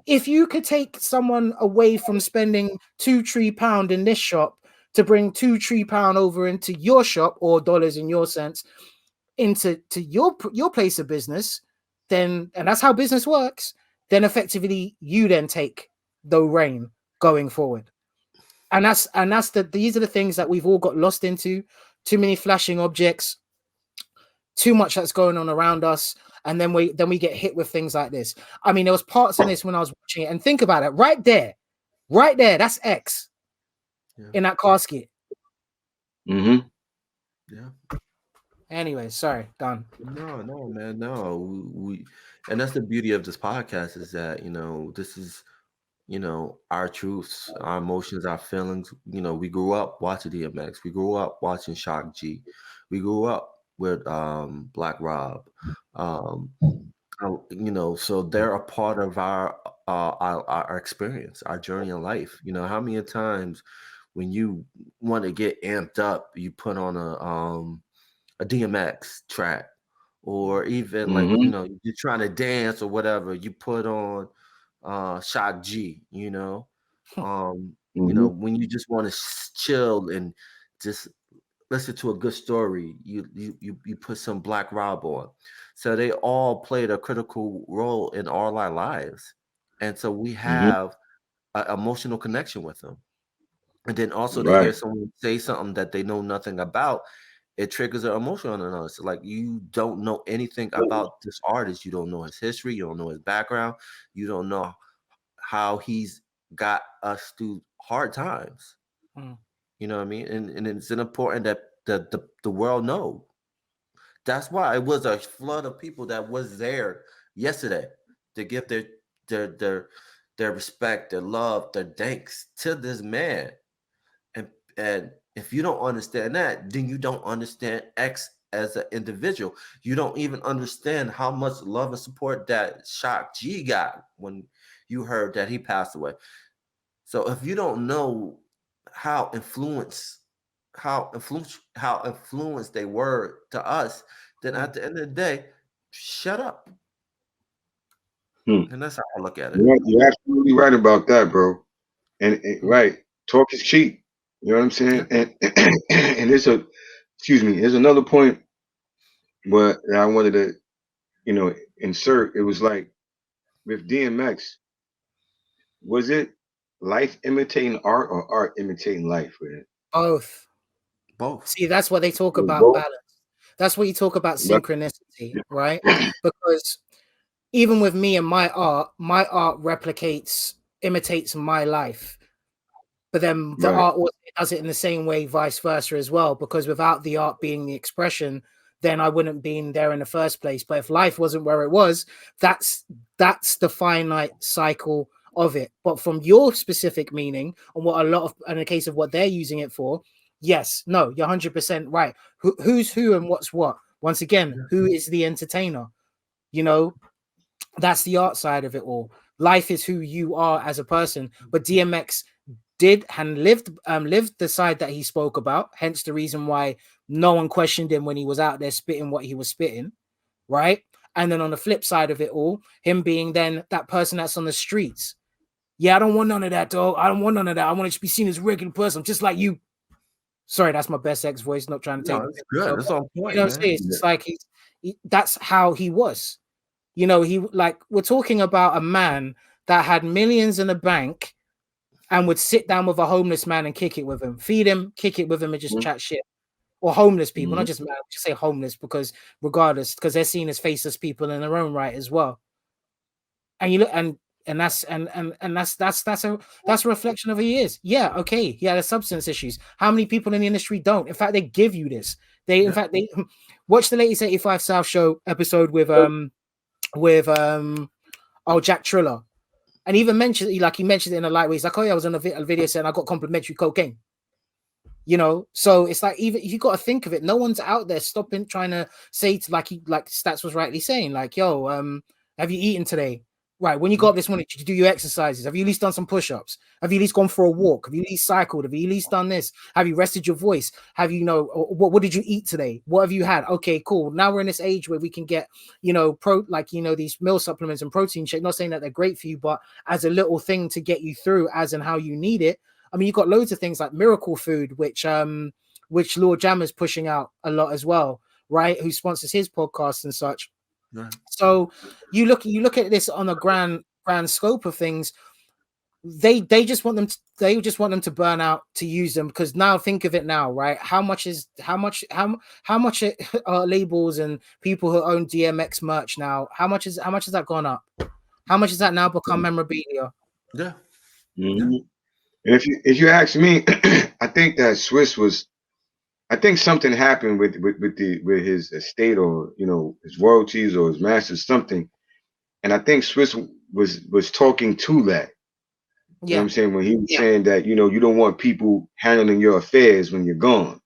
If you could take someone away from spending £2-3 in this shop to bring £2-3 over into your shop, or dollars in your sense, into your place of business, then, and that's how business works, then effectively you then take the reign going forward. And these are the things that we've all got lost into. Too many flashing objects, too much that's going on around us, and then we get hit with things like this. I mean, there was parts in this when I was watching it, and think about it, right there, that's X in that casket. Mm-hmm. Yeah. Anyway, sorry, done. No, man, no. And that's the beauty of this podcast, is that this is our truths, our emotions, our feelings. We grew up watching DMX. We grew up watching Shock G. We grew up with Black Rob. So they're a part of our experience, our journey in life. How many times when you want to get amped up, you put on a DMX track, or even like you're trying to dance or whatever, you put on Shock G, when you just want to chill and just listen to a good story, you put some Black Rob on. So they all played a critical role in all our lives, and so we have an emotional connection with them. And then also to hear someone say something that they know nothing about, it triggers an emotion on us. Like, you don't know anything about this artist. You don't know his history. You don't know his background. You don't know how he's got us through hard times. You know what I mean? And it's important that the world know, That's why it was a flood of people that was there yesterday to give their respect, their love, their thanks to this man. And if you don't understand that, then you don't understand X as an individual. You don't even understand how much love and support that Shock G got when you heard that he passed away. So if you don't know how influenced they were to us, then at the end of the day, shut up. And that's how I look at it. You're absolutely right about that, bro. And right, talk is cheap. You know what I'm saying? And and there's another point where I wanted to, insert. It was like with DMX, was it life imitating art or art imitating life, man? Both. See, that's what they talk about, both. balance. That's what you talk about, synchronicity, right? Because even with me and my art imitates my life. But then the art does it in the same way, vice versa as well. Because without the art being the expression, then I wouldn't be in there in the first place. But if life wasn't where it was, that's the finite cycle of it. But from your specific meaning and what in the case of what they're using it for, yes, no, you're 100% right. Who's who and what's what? Once again, who is the entertainer? You know, that's the art side of it all. Life is who you are as a person. But DMX did and lived the side that he spoke about, hence the reason why no one questioned him when he was out there spitting what he was spitting, right? And then on the flip side of it all, him being then that person that's on the streets. Yeah, I don't want none of that, dog. I don't want none of that. I want to be seen as a regular person, just like you. Sorry, that's my best ex voice, not trying to take it's good. That's on point. You know what I'm saying? It's like that's how he was. You know, we're talking about a man that had millions in the bank and would sit down with a homeless man and kick it with him, feed him, kick it with him, and just chat shit. Or homeless people, not just man, just say homeless because regardless, because they're seen as faceless people in their own right as well. And you look and that's a reflection of who he is. Yeah, okay. Yeah, there's substance issues. How many people in the industry don't? In fact, they give you this. In fact, they watch the latest 85 South show episode with Jack Triller. And even mentioned, he mentioned it in a light way. He's like, oh yeah, I was on a video saying I got complimentary cocaine. You know, so it's like, even you got to think of it. No one's out there stopping, trying to say to like Stats was rightly saying, like, yo, have you eaten today? Right. When you got up this morning, did you do your exercises? Have you at least done some push-ups? Have you at least gone for a walk? Have you at least cycled? Have you at least done this? Have you rested your voice? Have you what did you eat today? What have you had? Okay, cool. Now we're in this age where we can get, these meal supplements and protein shake. Not saying that they're great for you, but as a little thing to get you through as and how you need it. I mean, you've got loads of things like Miracle Food, which Lord Jammer's pushing out a lot as well, right? Who sponsors his podcast and such. Right. So you look at this on a grand scope of things. They just want them to burn out to use them, because now think of it now, right? How much are labels and people who own DMX merch now? How much has that gone up? How much has that now become memorabilia? Yeah. Mm-hmm. And if you ask me, I think that Swizz I think something happened with his estate, or his royalties or his masters, something. And I think Swizz was talking to that. You know what I'm saying? When he was saying that, you don't want people handling your affairs when you're gone.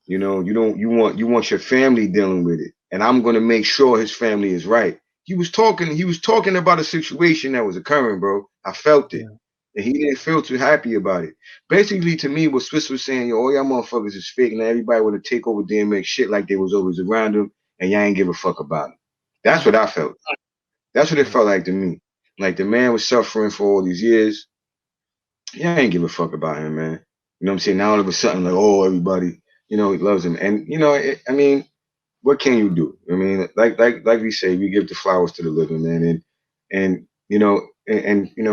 You want your family dealing with it. And I'm gonna make sure his family is right. He was talking about a situation that was occurring, bro. I felt it. And he didn't feel too happy about it. Basically, to me, what Swizz was saying, all y'all motherfuckers is fake, and everybody want to take over DMX shit like they was always around him, and y'all ain't give a fuck about it. That's what I felt. That's what it felt like to me. Like the man was suffering for all these years. Y'all ain't give a fuck about him, man. You know what I'm saying? Now all of a sudden, like, oh, everybody, he loves him. And I mean, what can you do? I mean, like we say, we give the flowers to the living, man. And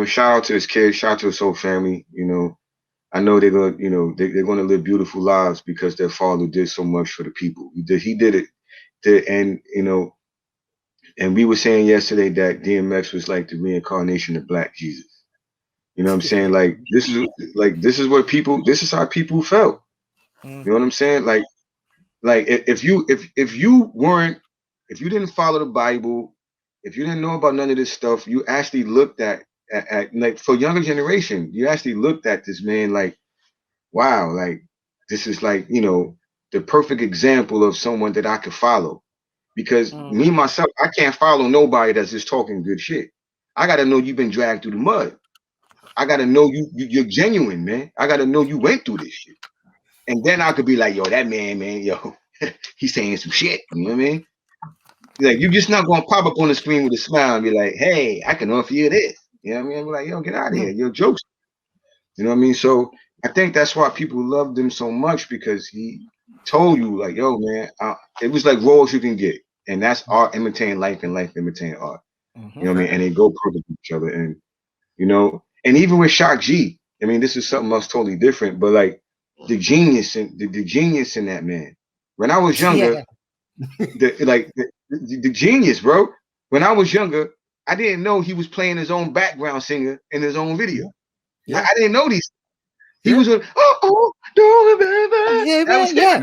shout out to his kids, shout out to his whole family. I know they're gonna, they're gonna live beautiful lives because their father did so much for the people. He did it, and we were saying yesterday that DMX was like the reincarnation of Black Jesus. You know what I'm saying? Like this is how people felt. You know what I'm saying? Like Like if you didn't follow the Bible, if you didn't know about none of this stuff, you actually looked at like for younger generation, you actually looked at this man like, wow, like this is like, you know, the perfect example of someone that I could follow. Because me myself, I can't follow nobody that's just talking good shit. I gotta know you've been dragged through the mud. I gotta know you're genuine, man. I gotta know you went through this shit. And then I could be like, yo, that man, yo, he's saying some shit. You know what I mean? Like, you're just not gonna pop up on the screen with a smile and be like, hey, I can offer you this. You know what I mean? I'm like, yo, get out of here. You're jokes. You know what I mean? So I think that's why people loved him so much, because he told you, like, yo, man, it was like raw as you can get. And that's art imitating life and life imitating art. You know what I mean? And they go perfect with each other. And, you know, and even with Shock G, I mean, this is something else totally different, but like the genius in the genius in that man. When I was younger, the genius, bro. When I was younger, I didn't know he was playing his own background singer in his own video. Yeah. I didn't know these. He was a don't remember.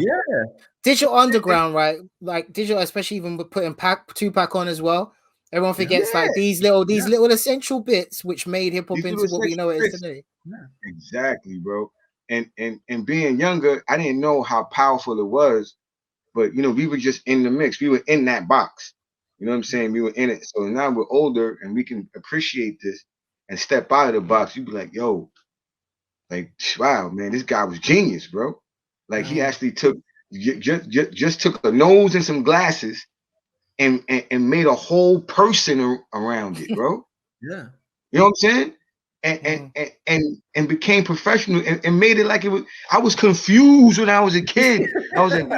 Digital Underground, right? Like Digital, especially even with putting Tupac on as well. Everyone forgets like these little essential bits which made hip hop into what we know it is today. Exactly, bro. And being younger, I didn't know how powerful it was, but you know, we were just in the mix. We were in that box. You know what I'm saying? We were in it. So now we're older and we can appreciate this and step out of the box. You'd be like, yo, like, wow, man, this guy was genius, bro. Like he actually took just took a nose and some glasses and made a whole person around it, bro. Yeah. You know what I'm saying? And became professional and made it like it was. I was confused when I was a kid. I was like,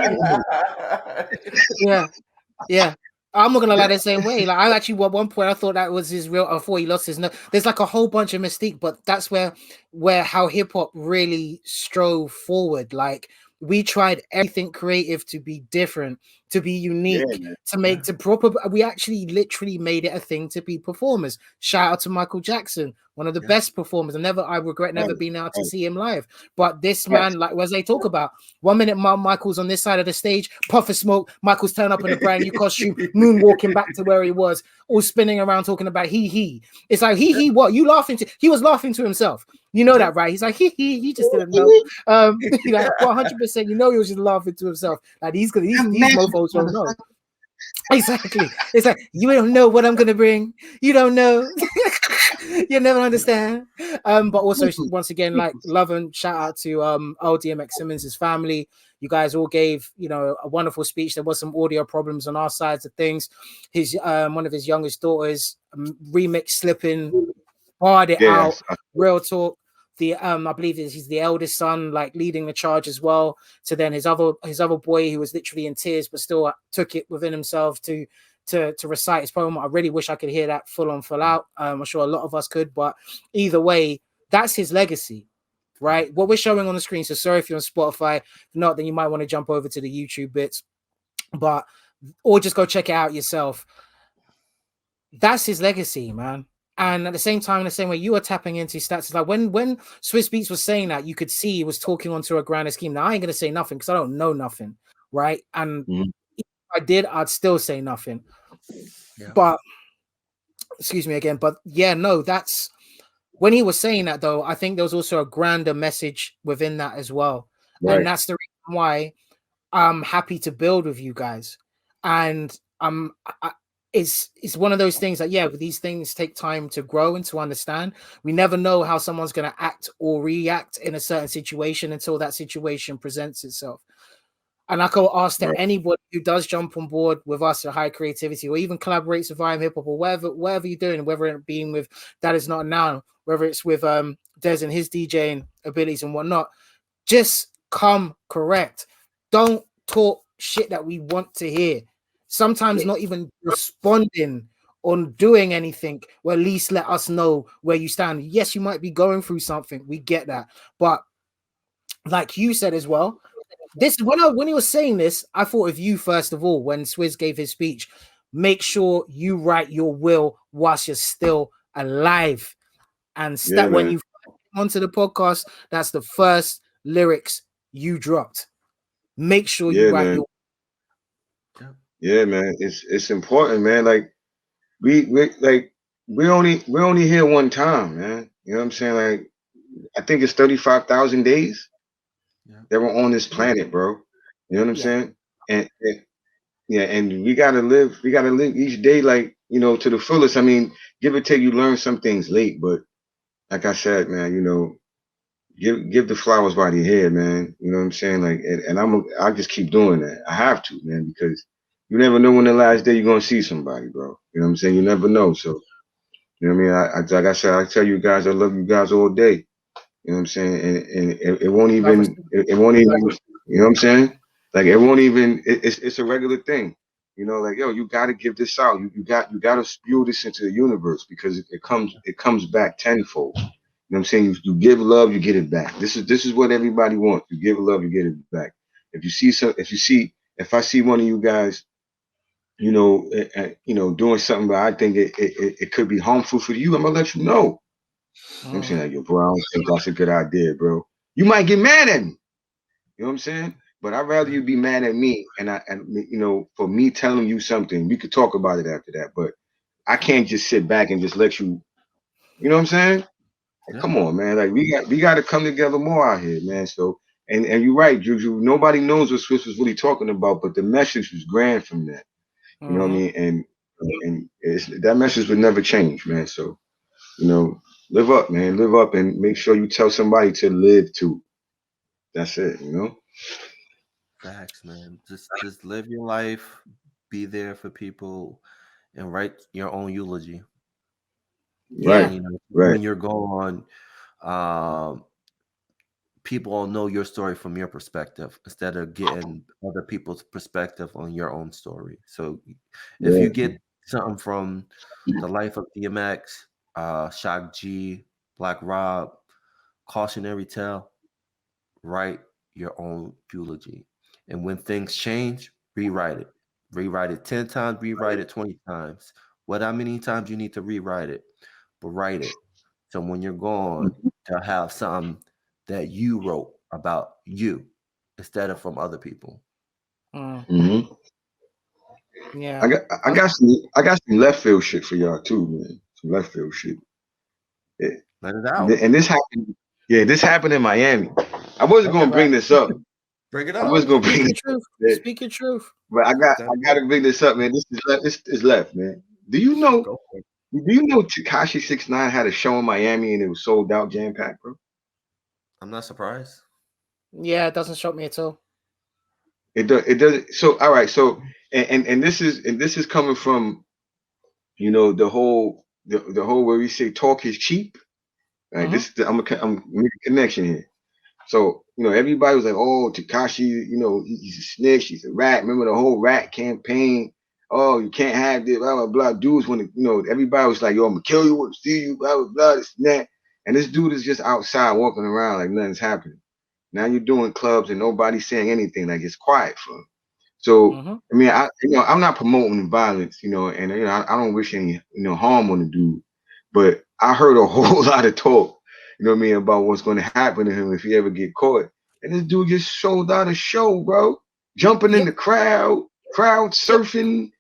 yeah. I'm not gonna lie the same way. Like I actually at one point I thought that was his real. I thought he lost his nose. There's like a whole bunch of mystique, but that's where how hip hop really strove forward. Like we tried everything creative to be different, to be unique, to make to proper. We actually literally made it a thing to be performers. Shout out to Michael Jackson, one of the best performers. I regret never being able to see him live. But this man, like as they talk about, 1 minute Michael's on this side of the stage, puff of smoke, Michael's turning up in a brand new costume, moonwalking back to where he was, all spinning around talking about he. It's like he what you laughing to? He was laughing to himself. You know that, right? He's like he just didn't know. Like 100%, you know, he was just laughing to himself. Like these mofos don't know. Exactly. It's like you don't know what I'm gonna bring. You don't know. You never understand. But also once again, like love and shout out to DMX Simmons' family. You guys all gave, you know, a wonderful speech. There was some audio problems on our sides of things. His one of his youngest daughters remix slipping, barred it out. Real talk. The I believe he's the eldest son, like leading the charge as well. So then his other boy, who was literally in tears but still took it within himself to recite his poem. I really wish I could hear that full out. I'm sure a lot of us could, but either way, that's his legacy, right? What we're showing on the screen. So sorry if you're on Spotify. If not, then you might want to jump over to the YouTube bits, or just go check it out yourself. That's his legacy, man. And at the same time, in the same way you are tapping into stats, it's like when Swizz Beatz was saying that, you could see he was talking onto a grander scheme. Now I ain't gonna say nothing because I don't know nothing, right? And if I did, I'd still say nothing. But excuse me again. But yeah, no, that's when he was saying that though. I think there was also a grander message within that as well, and that's the reason why I'm happy to build with you guys. And it's one of those things that these things take time to grow and to understand. We never know how someone's going to act or react in a certain situation until that situation presents itself. And I could ask that anybody who does jump on board with us at High Creativity, or even collaborates with IAmHipHop, or whatever you're doing, whether it being with That Is Not Now, whether it's with Des and his DJing abilities and whatnot, just come correct. Don't talk shit that we want to hear. Sometimes not even responding on doing anything, or at least let us know where you stand. Yes, you might be going through something. We get that. But like you said as well, this when he was saying this, I thought of you first of all when Swizz gave his speech. Make sure you write your will whilst you're still alive. And when you onto the podcast, that's the first lyrics you dropped. Make sure you write your Yeah, man. It's important, man. Like we're only here one time, man. You know what I'm saying? Like I think it's 35,000 days Yeah. that we're on this planet, bro. You know what I'm Yeah. saying? And yeah, and we gotta live each day like, to the fullest. I mean, give or take, you learn some things late, but like I said, man, give the flowers by the head, man. You know what I'm saying? Like, and I just keep doing that. I have to, man, because you never know when the last day you're gonna see somebody, bro. You know what I'm saying? You never know. So, you know what I mean? Like I said, I tell you guys, I love you guys all day. You know what I'm saying? And it won't Love even, respect. it won't even, you know what I'm saying? Like it won't even, it's a regular thing. Like, yo, you got to give this out. You got to spew this into the universe because it comes back tenfold. You know what I'm saying? You give love, you get it back. This is what everybody wants. You give love, you get it back. If I see one of you guys, doing something that I think it could be harmful for you, I'm gonna let you know. You know what I'm saying? Like, yo, bro, I don't think that's a good idea, bro. You might get mad at me. You know what I'm saying? But I'd rather you be mad at me for me telling you something. We could talk about it after that. But I can't just sit back and just let you, you know what I'm saying? Like, Yeah. come on, man. Like we got to come together more out here, man. So and you're right, Juju. Nobody knows what Swizz was really talking about, but the message was grand from that. You know what I mean? And that message would never change, man. So, live up, man. Live up and make sure you tell somebody to live too. That's it. Facts, man. Just live your life, be there for people, and write your own eulogy. Yeah. Right, And right. when you're gone, um, people will know your story from your perspective instead of getting other people's perspective on your own story. So if Yeah. you get something from the life of DMX, Shock G, Black Rob, Cautionary Tale, write your own eulogy. And when things change, rewrite it. Rewrite it 10 times, rewrite it 20 times. What how many times you need to rewrite it? But write it. So when you're gone, to have something that you wrote about you instead of from other people. hmm Yeah. I got some left field shit for y'all too, man. Some left field shit. Yeah. Let it out. And this happened. Yeah, this happened in Miami. I wasn't Okay. gonna bring Right. this up. Bring it I up. wasn't gonna Speak bring your this up, truth. man. Speak your truth. But That's I it. gotta bring this up, man. This is left, man. Do you know Go for it. Tekashi 69 had a show in Miami and it was sold out, jam packed, bro? I'm not surprised. Yeah, it doesn't shock me at all. It does. So all right. So and this is coming from the whole where we say talk is cheap. Right. Mm-hmm. I'm making a connection here. So everybody was like, oh, Takashi, he's a snitch, he's a rat. Remember the whole rat campaign? Oh, you can't have this, blah blah blah. Dudes want to, everybody was like, yo, I'm gonna kill you, I'm gonna steal you, blah blah blah, this and that. And this dude is just outside walking around like nothing's happening. Now you're doing clubs and nobody's saying anything, like it's quiet for him. So Mm-hmm. I mean, I'm not promoting violence, and I don't wish any harm on the dude, but I heard a whole lot of talk, about what's going to happen to him if he ever get caught. And this dude just sold out a show, bro, jumping in Yep. the crowd Yep. surfing,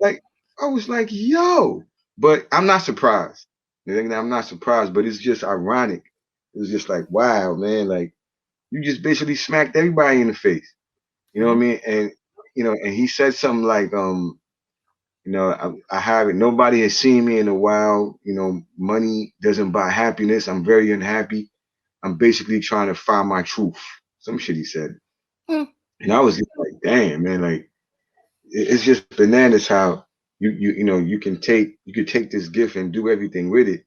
like I was like, yo, but I'm not surprised. I'm not surprised, but it's just ironic. It was just like, wow, man, like you just basically smacked everybody in the face. You know what I Mm-hmm. mean? And and he said something like, I haven't. Nobody has seen me in a while. Money doesn't buy happiness. I'm very unhappy. I'm basically trying to find my truth. Some shit he said, and I was just like, damn, man, like it's just bananas how you could take this gift and do everything with it,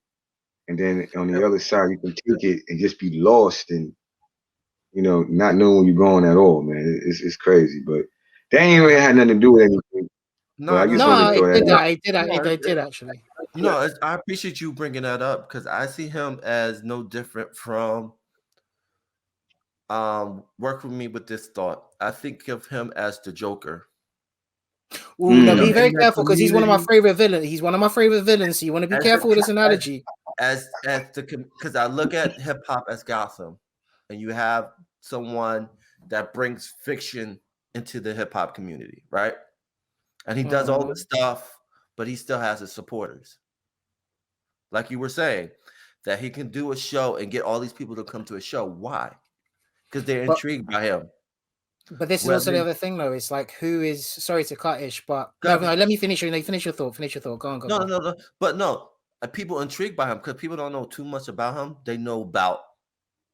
and then on the other side you can take it and just be lost and not knowing where you're going at all, man. It's crazy, but that ain't really had nothing to do with anything. But No, I no, just no. wanted No, to it throw that did out. that. It did. No, It did actually. no, I appreciate you bringing that up because I see him as no different from work with me with this thought. I think of him as the Joker. Ooh, now be In very that careful because he's one of my community, favorite villains. He's one of my favorite villains. So you want to be as the careful with this analogy. as the because I look at hip hop as Gotham, and you have someone that brings fiction into the hip hop community, right? and he does all this stuff, but he still has his supporters. Like you were saying, that he can do a show and get all these people to come to a show. Why? Because they're intrigued by him. But this is also the other thing, though. It's like, who is, sorry to cut Ish, but no, let me finish. Finish your thought. Finish your thought. Go on. No. But no, people intrigued by him because people don't know too much about him. They know about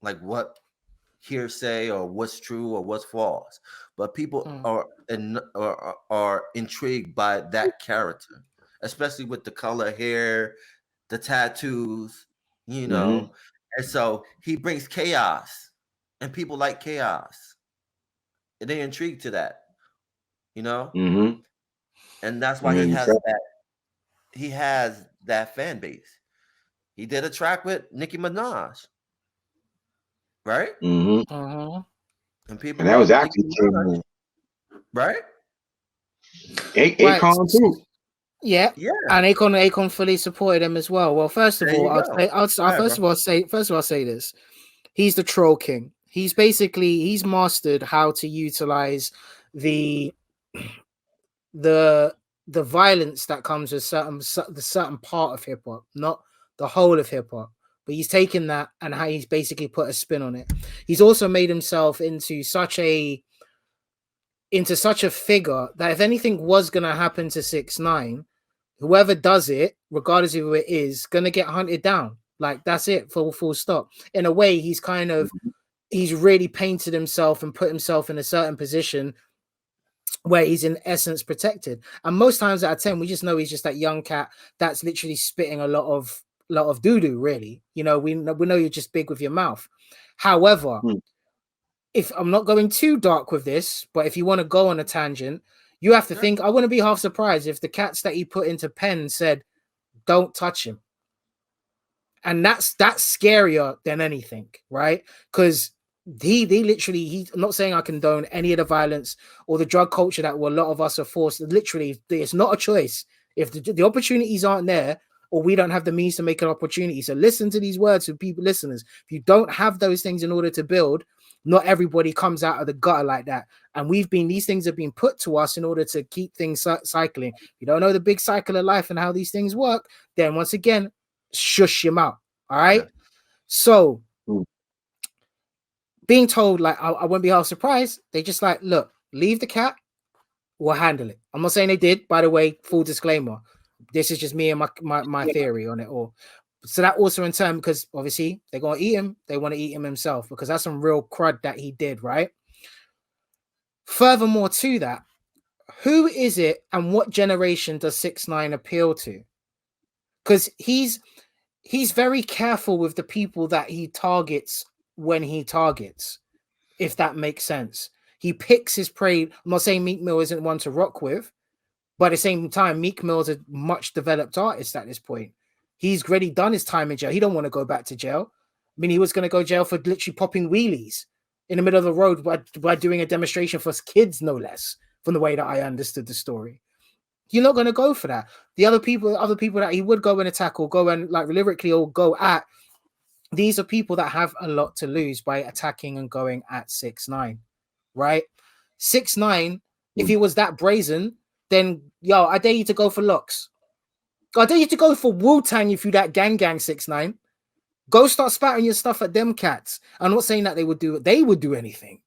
like what hearsay or what's true or what's false. But people are intrigued by that character, especially with the color hair, the tattoos, you know. And so he brings chaos, and people like chaos. And they're intrigued to that, you know? And that's why he has that fan base. He did a track with Nicki Minaj, right? And people, that was actually right? Akon too. Yeah, and Akon fully supported him as well. Well, first of all, I'll say this: he's the troll king. He's mastered how to utilize the violence that comes with the certain part of hip hop, not the whole of hip hop. But he's taken that and how he's basically put a spin on it. He's also made himself into such a figure that if anything was gonna happen to 6ix9ine, whoever does it, regardless of who it is, gonna get hunted down. Like that's it, full stop. In a way, he's really painted himself and put himself in a certain position where he's in essence protected. And most times out of 10, we just know he's just that young cat that's literally spitting a lot of doo-doo, really. You know, we know you're just big with your mouth. However, if I'm not going too dark with this, but if you want to go on a tangent, you have to think, I wouldn't be half surprised if the cats that he put into pen said, don't touch him. And that's scarier than anything, right? Because he's not saying I condone any of the violence or the drug culture that a lot of us are forced. Literally, it's not a choice. If the opportunities aren't there, or we don't have the means to make an opportunity. So listen to these words for people, listeners. If you don't have those things in order to build, not everybody comes out of the gutter like that. And these things have been put to us in order to keep things cycling. If you don't know the big cycle of life and how these things work, then once again, shush your mouth. All right. So being told, like, I won't be half surprised. They just like, look, leave the cat, we'll handle it. I'm not saying they did, by the way, full disclaimer. This is just me and my theory on it all. So that also in turn, because obviously they're going to eat him. They want to eat him himself because that's some real crud that he did, right? Furthermore to that, who is it and what generation does 6ix9ine appeal to? Because he's very careful with the people that he targets when he targets, if that makes sense. He picks his prey. I'm not saying Meek Mill isn't one to rock with, but at the same time, Meek Mill's a much developed artist at this point. He's already done his time in jail. He don't want to go back to jail. I mean, he was going to go to jail for literally popping wheelies in the middle of the road by doing a demonstration for kids, no less, from the way that I understood the story. You're not going to go for that. The other people that he would go and attack or go and like lyrically or go at, these are people that have a lot to lose by attacking and going at 6ix9ine, right? 6ix9ine, if he was that brazen, then yo, I dare you to go for locks. I dare you to go for Wu-Tang if you that gang 6ix9ine. Go start spouting your stuff at them cats. I'm not saying that they would do anything,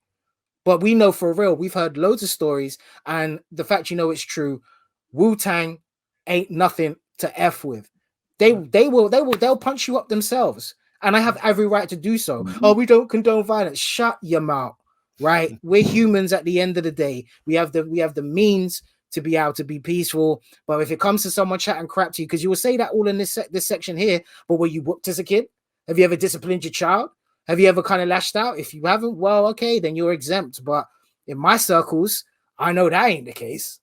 but we know for real. We've heard loads of stories, and the fact it's true. Wu-Tang ain't nothing to F with. They'll punch you up themselves, and I have every right to do so. Oh, we don't condone violence. Shut your mouth, right? We're humans at the end of the day. We have the means to be able to be peaceful, but if it comes to someone chatting crap to you, because you will say that all in this section here, but were you whooped as a kid? Have you ever disciplined your child? Have you ever kind of lashed out? If you haven't, well, okay, then you're exempt. But in my circles, I know that ain't the case.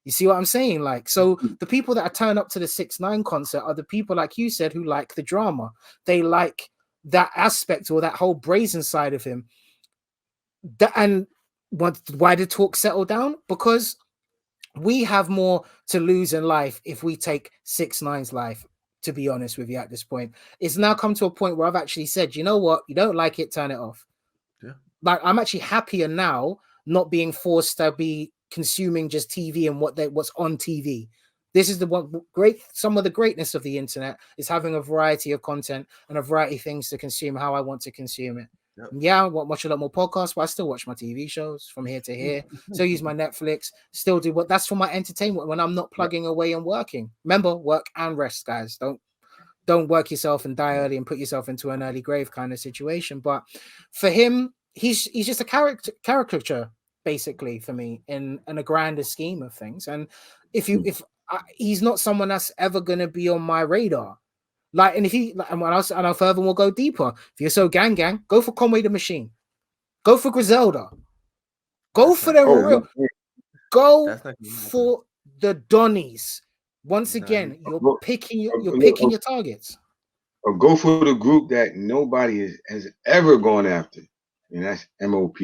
You see what I'm saying? Like, so the people that turn up to the 6ix9ine concert are the people, like you said, who like the drama. They like that aspect or that whole brazen side of him. And why did talk settle down? Because we have more to lose in life if we take 6ix9ine's life, to be honest with you at this point. It's now come to a point where I've actually said, you know what? You don't like it, turn it off. Yeah. Like, I'm actually happier now not being forced to be consuming just TV and what's on TV. This is the one great. Some of the greatness of the internet is having a variety of content and a variety of things to consume how I want to consume it. Yep. Yeah, I watch a lot more podcasts, but I still watch my TV shows from here to here. Still use my Netflix. Still do what that's for my entertainment when I'm not plugging away and working. Remember, work and rest, guys. Don't work yourself and die early and put yourself into an early grave kind of situation. But for him, he's just a caricature basically for me in a grander scheme of things. And he's not someone that's ever going to be on my radar. Like, and if he, and I'll further, we'll go deeper. If you're so gang, go for Conway the Machine. Go for Griselda. Go for the real. Go for the Donnies. Once again, you're picking your targets. Or go for the group that nobody has ever gone after, and that's MOP.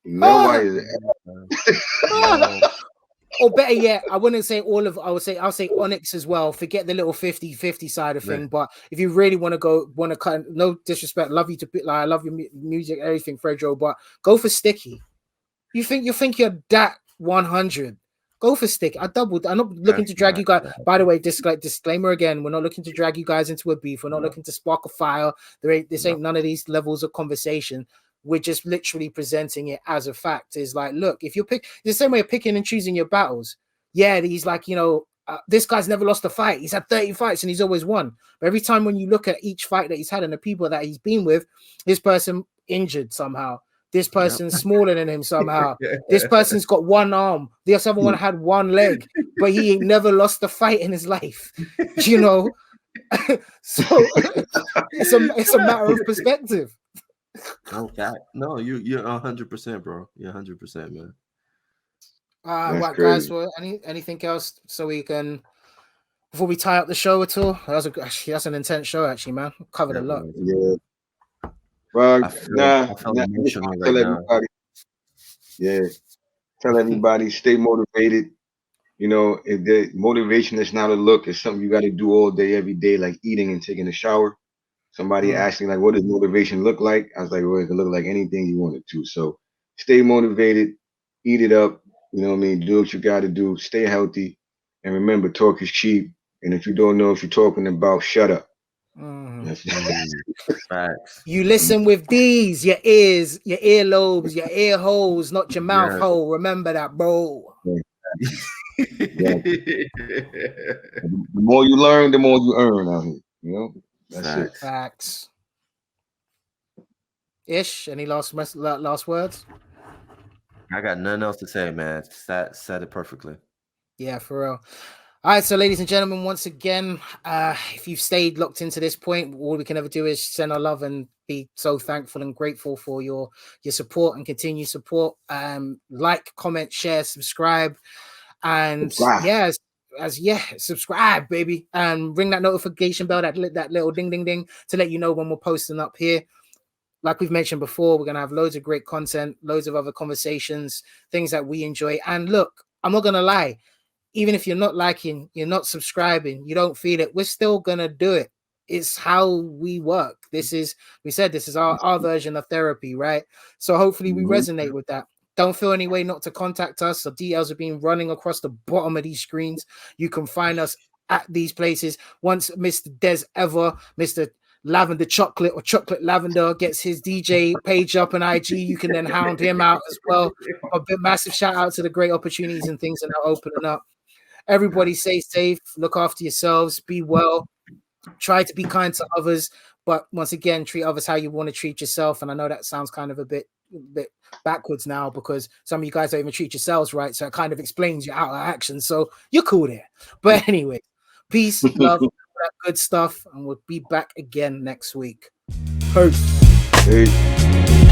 Nobody is. Or better yet, I wouldn't say all of. I'll say Onyx as well. Forget the little 50-50 side of thing. But if you really want to cut, no disrespect, love you to like, I love your music, everything, Fredro. But go for Sticky. You think you're that 100? Go for Sticky. I'm not looking to drag you guys. By the way, disclaimer again: we're not looking to drag you guys into a beef. We're not looking to spark a fire. This ain't none of these levels of conversation. We're just literally presenting it as a fact. Is like, look, if you're the same way of picking and choosing your battles. Yeah, he's like, this guy's never lost a fight. He's had 30 fights and he's always won. But every time when you look at each fight that he's had and the people that he's been with, this person injured somehow. This person's smaller than him somehow. This person's got one arm. This other one had one leg, but he ain't never lost a fight in his life. So it's a matter of perspective. Okay. No, you're 100%, bro. You're 100%, man. Right, guys. Well, anything else so we can before we tie up the show at all? That's an intense show, actually, man. Covered a lot. Yeah. Well, tell everybody. Yeah. Tell everybody, stay motivated. If the motivation is not a look, it's something you got to do all day, every day, like eating and taking a shower. Somebody asked me, like, what does motivation look like? I was like, well, it can look like anything you want it to. So stay motivated, eat it up. You know what I mean? Do what you got to do. Stay healthy. And remember, talk is cheap. And if you don't know what you're talking about, shut up. Facts. You listen with these, your ears, your earlobes, your ear holes, not your mouth hole. Remember that, bro. The more you learn, the more you earn out here. That's it. Facts. Ish, any last words? I got nothing else to say, man. Said it perfectly. Yeah, for real. All right, so ladies and gentlemen, once again, if you've stayed locked into this point, all we can ever do is send our love and be so thankful and grateful for your support and continued support. Like, comment, share, subscribe, and subscribe, baby, and ring that notification bell, that little ding ding ding, to let you know when we're posting up here. Like we've mentioned before, we're gonna have loads of great content, loads of other conversations, things that we enjoy. And look, I'm not gonna lie. Even if you're not liking, you're not subscribing, you don't feel it, we're still gonna do it. It's how we work. This is our version of therapy, right? So hopefully we resonate with that. Don't feel any way not to contact us. The details have been running across the bottom of these screens. You can find us at these places. Once Mr. Des Ever, Mr. Lavender Chocolate or Chocolate Lavender gets his DJ page up on IG, you can then hound him out as well. A big massive shout out to the great opportunities and things that are opening up. Everybody stay safe, look after yourselves, be well, try to be kind to others, but once again, treat others how you want to treat yourself. And I know that sounds kind of a bit backwards now because some of you guys don't even treat yourselves right, so it kind of explains your out of action. So you're cool there. But anyway, peace, love, that good stuff, and we'll be back again next week. Peace.